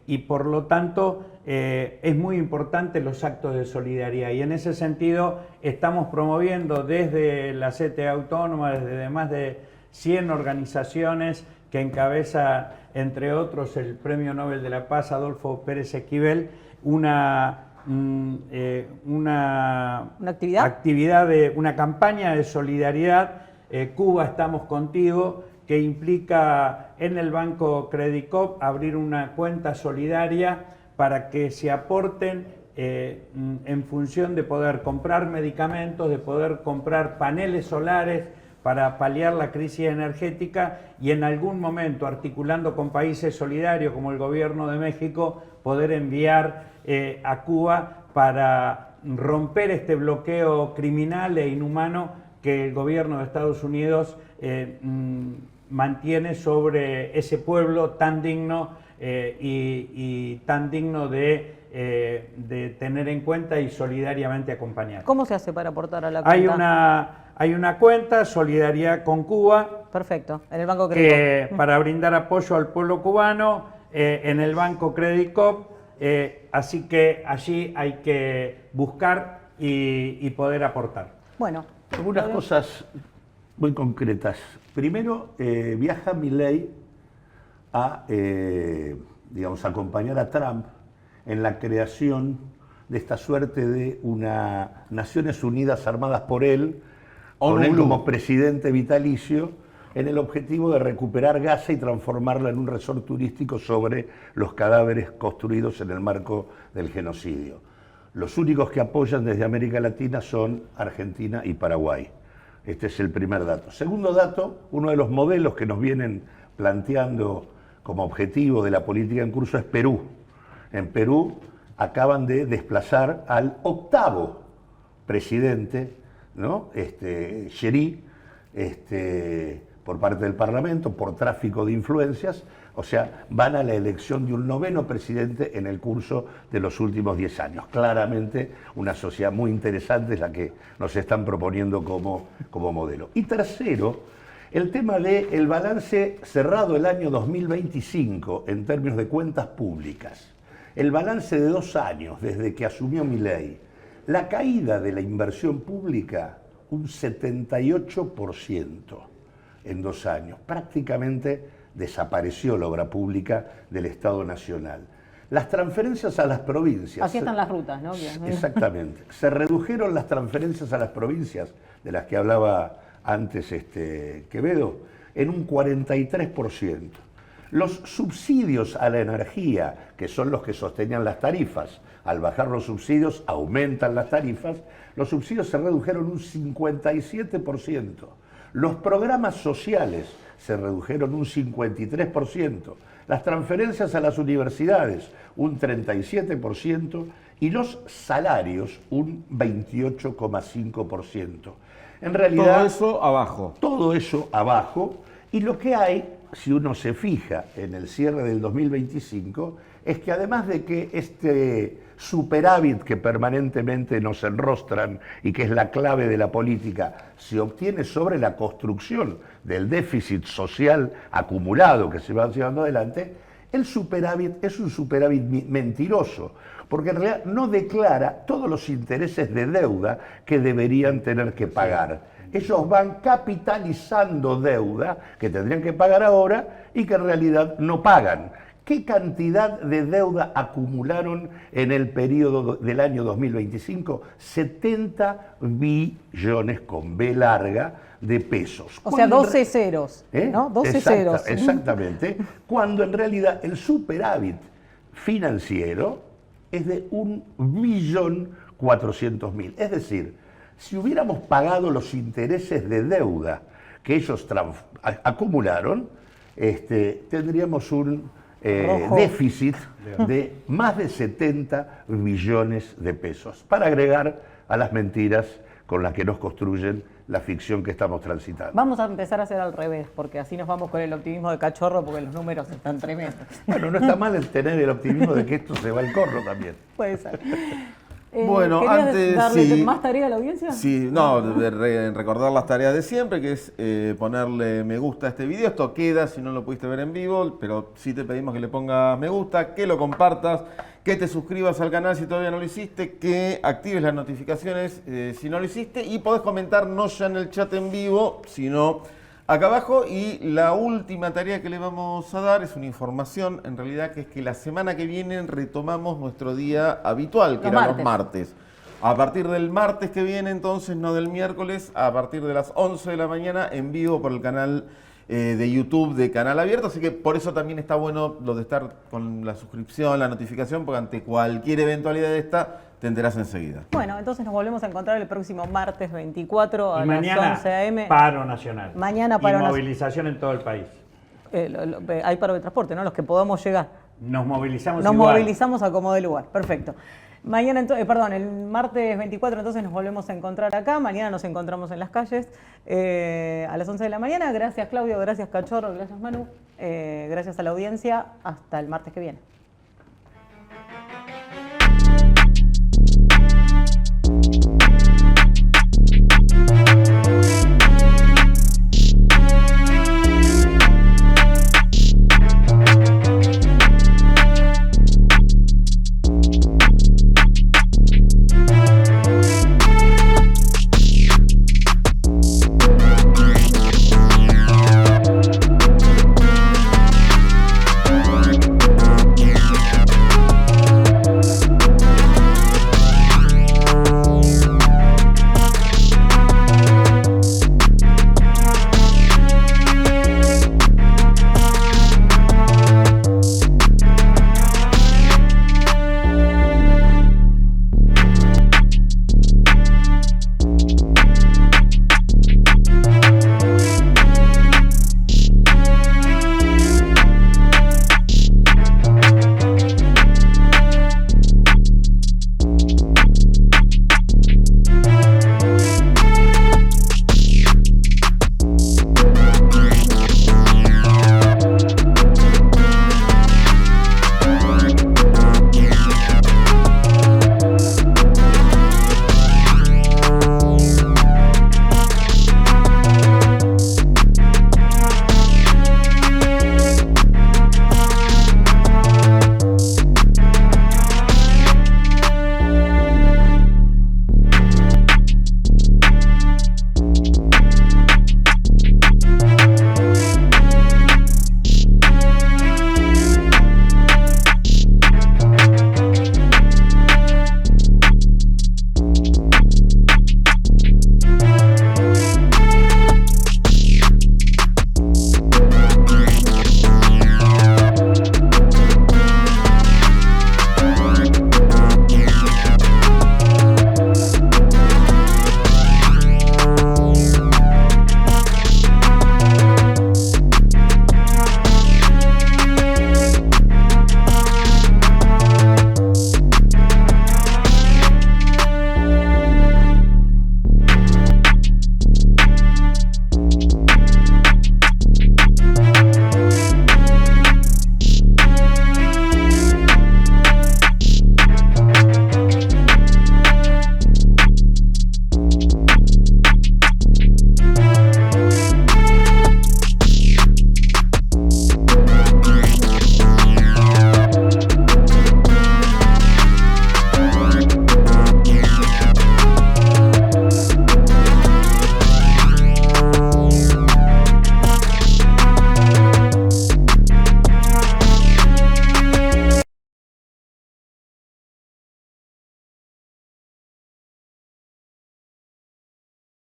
y por lo tanto es muy importante los actos de solidaridad, y en ese sentido estamos promoviendo desde la CTA Autónoma, desde más de 100 organizaciones que encabeza, entre otros, el Premio Nobel de la Paz Adolfo Pérez Esquivel, una actividad una campaña de solidaridad, Cuba Estamos Contigo, que implica en el Banco Credit Corp abrir una cuenta solidaria para que se aporten en función de poder comprar medicamentos, de poder comprar paneles solares para paliar la crisis energética, y en algún momento, articulando con países solidarios como el Gobierno de México, poder enviar a Cuba para romper este bloqueo criminal e inhumano que el Gobierno de Estados Unidos mantiene sobre ese pueblo tan digno y tan digno de tener en cuenta y solidariamente acompañar. ¿Cómo se hace para aportar a la cuenta? Hay una cuenta, Solidaridad con Cuba. Perfecto, en el Banco Credit Corp. Para brindar apoyo al pueblo cubano, en el Banco Credit Corp. Así que allí hay que buscar y poder aportar. Bueno. Algunas cosas muy concretas. Primero, viaja Milei a, acompañar a Trump en la creación de esta suerte de una Naciones Unidas armadas por él, con él como presidente vitalicio, en el objetivo de recuperar Gaza y transformarla en un resort turístico sobre los cadáveres construidos en el marco del genocidio. Los únicos que apoyan desde América Latina son Argentina y Paraguay. Este es el primer dato. Segundo dato, uno de los modelos que nos vienen planteando como objetivo de la política en curso es Perú. En Perú acaban de desplazar al octavo presidente, ¿no? Xerí, por parte del Parlamento, por tráfico de influencias, O sea, van a la elección de un 9º presidente en el curso de los últimos 10 años. Claramente una sociedad muy interesante es la que nos están proponiendo como modelo. Y tercero, el tema del balance cerrado el año 2025 en términos de cuentas públicas. El balance de 2 años desde que asumió Milei. La caída de la inversión pública, un 78% en 2 años. Prácticamente desapareció la obra pública del Estado Nacional. Las transferencias a las provincias... Así están las rutas, ¿no? Exactamente. Se redujeron las transferencias a las provincias, de las que hablaba antes Quevedo, en un 43%. Los subsidios a la energía, que son los que sostenían las tarifas, al bajar los subsidios aumentan las tarifas, los subsidios se redujeron un 57%. Los programas sociales se redujeron un 53%. Las transferencias a las universidades un 37% y los salarios un 28,5%. En realidad, todo eso abajo. Todo eso abajo. Y lo que hay, si uno se fija en el cierre del 2025, es que además de que este superávit que permanentemente nos enrostran y que es la clave de la política, se obtiene sobre la construcción del déficit social acumulado que se va llevando adelante, el superávit es un superávit mentiroso, porque en realidad no declara todos los intereses de deuda que deberían tener que pagar. Ellos van capitalizando deuda que tendrían que pagar ahora y que en realidad no pagan. ¿Qué cantidad de deuda acumularon en el periodo del año 2025? 70 billones con B larga de pesos. O sea, 12 ceros, ¿no? 12 ceros. Exactamente. Cuando en realidad el superávit financiero es de 1.400.000. Es decir, si hubiéramos pagado los intereses de deuda que ellos acumularon, tendríamos un déficit de más de 70 billones de pesos, para agregar a las mentiras con las que nos construyen la ficción que estamos transitando. Vamos a empezar a hacer al revés, porque así nos vamos con el optimismo de Cachorro, porque los números están tremendos. Bueno, no está mal el tener el optimismo de que esto se va al corro también. Puede ser. Bueno, ¿querías antes darle sí, más tarea a la audiencia? Sí, no, recordar las tareas de siempre, que es ponerle me gusta a este video. Esto queda si no lo pudiste ver en vivo, pero sí te pedimos que le pongas me gusta, que lo compartas, que te suscribas al canal si todavía no lo hiciste, que actives las notificaciones si no lo hiciste, y podés comentar no ya en el chat en vivo, sino acá abajo. Y la última tarea que le vamos a dar es una información, en realidad, que es que la semana que viene retomamos nuestro día habitual, que era los martes. A partir del martes que viene, entonces, no del miércoles, a partir de las 11 de la mañana, en vivo por el canal de YouTube de Canal Abierto. Así que por eso también está bueno lo de estar con la suscripción, la notificación, porque ante cualquier eventualidad de esta, te enterás enseguida. Bueno, entonces nos volvemos a encontrar el próximo martes 24 a y las mañana, 11 a.m. paro nacional. Mañana paro y movilización en todo el país. Hay paro de transporte, ¿no? Los que podamos llegar. Nos movilizamos Nos igual. movilizamos a como de lugar. Perfecto. Mañana, el martes 24, entonces nos volvemos a encontrar acá. Mañana nos encontramos en las calles a las 11 de la mañana. Gracias, Claudio. Gracias, Cachorro. Gracias, Manu. Gracias a la audiencia. Hasta el martes que viene.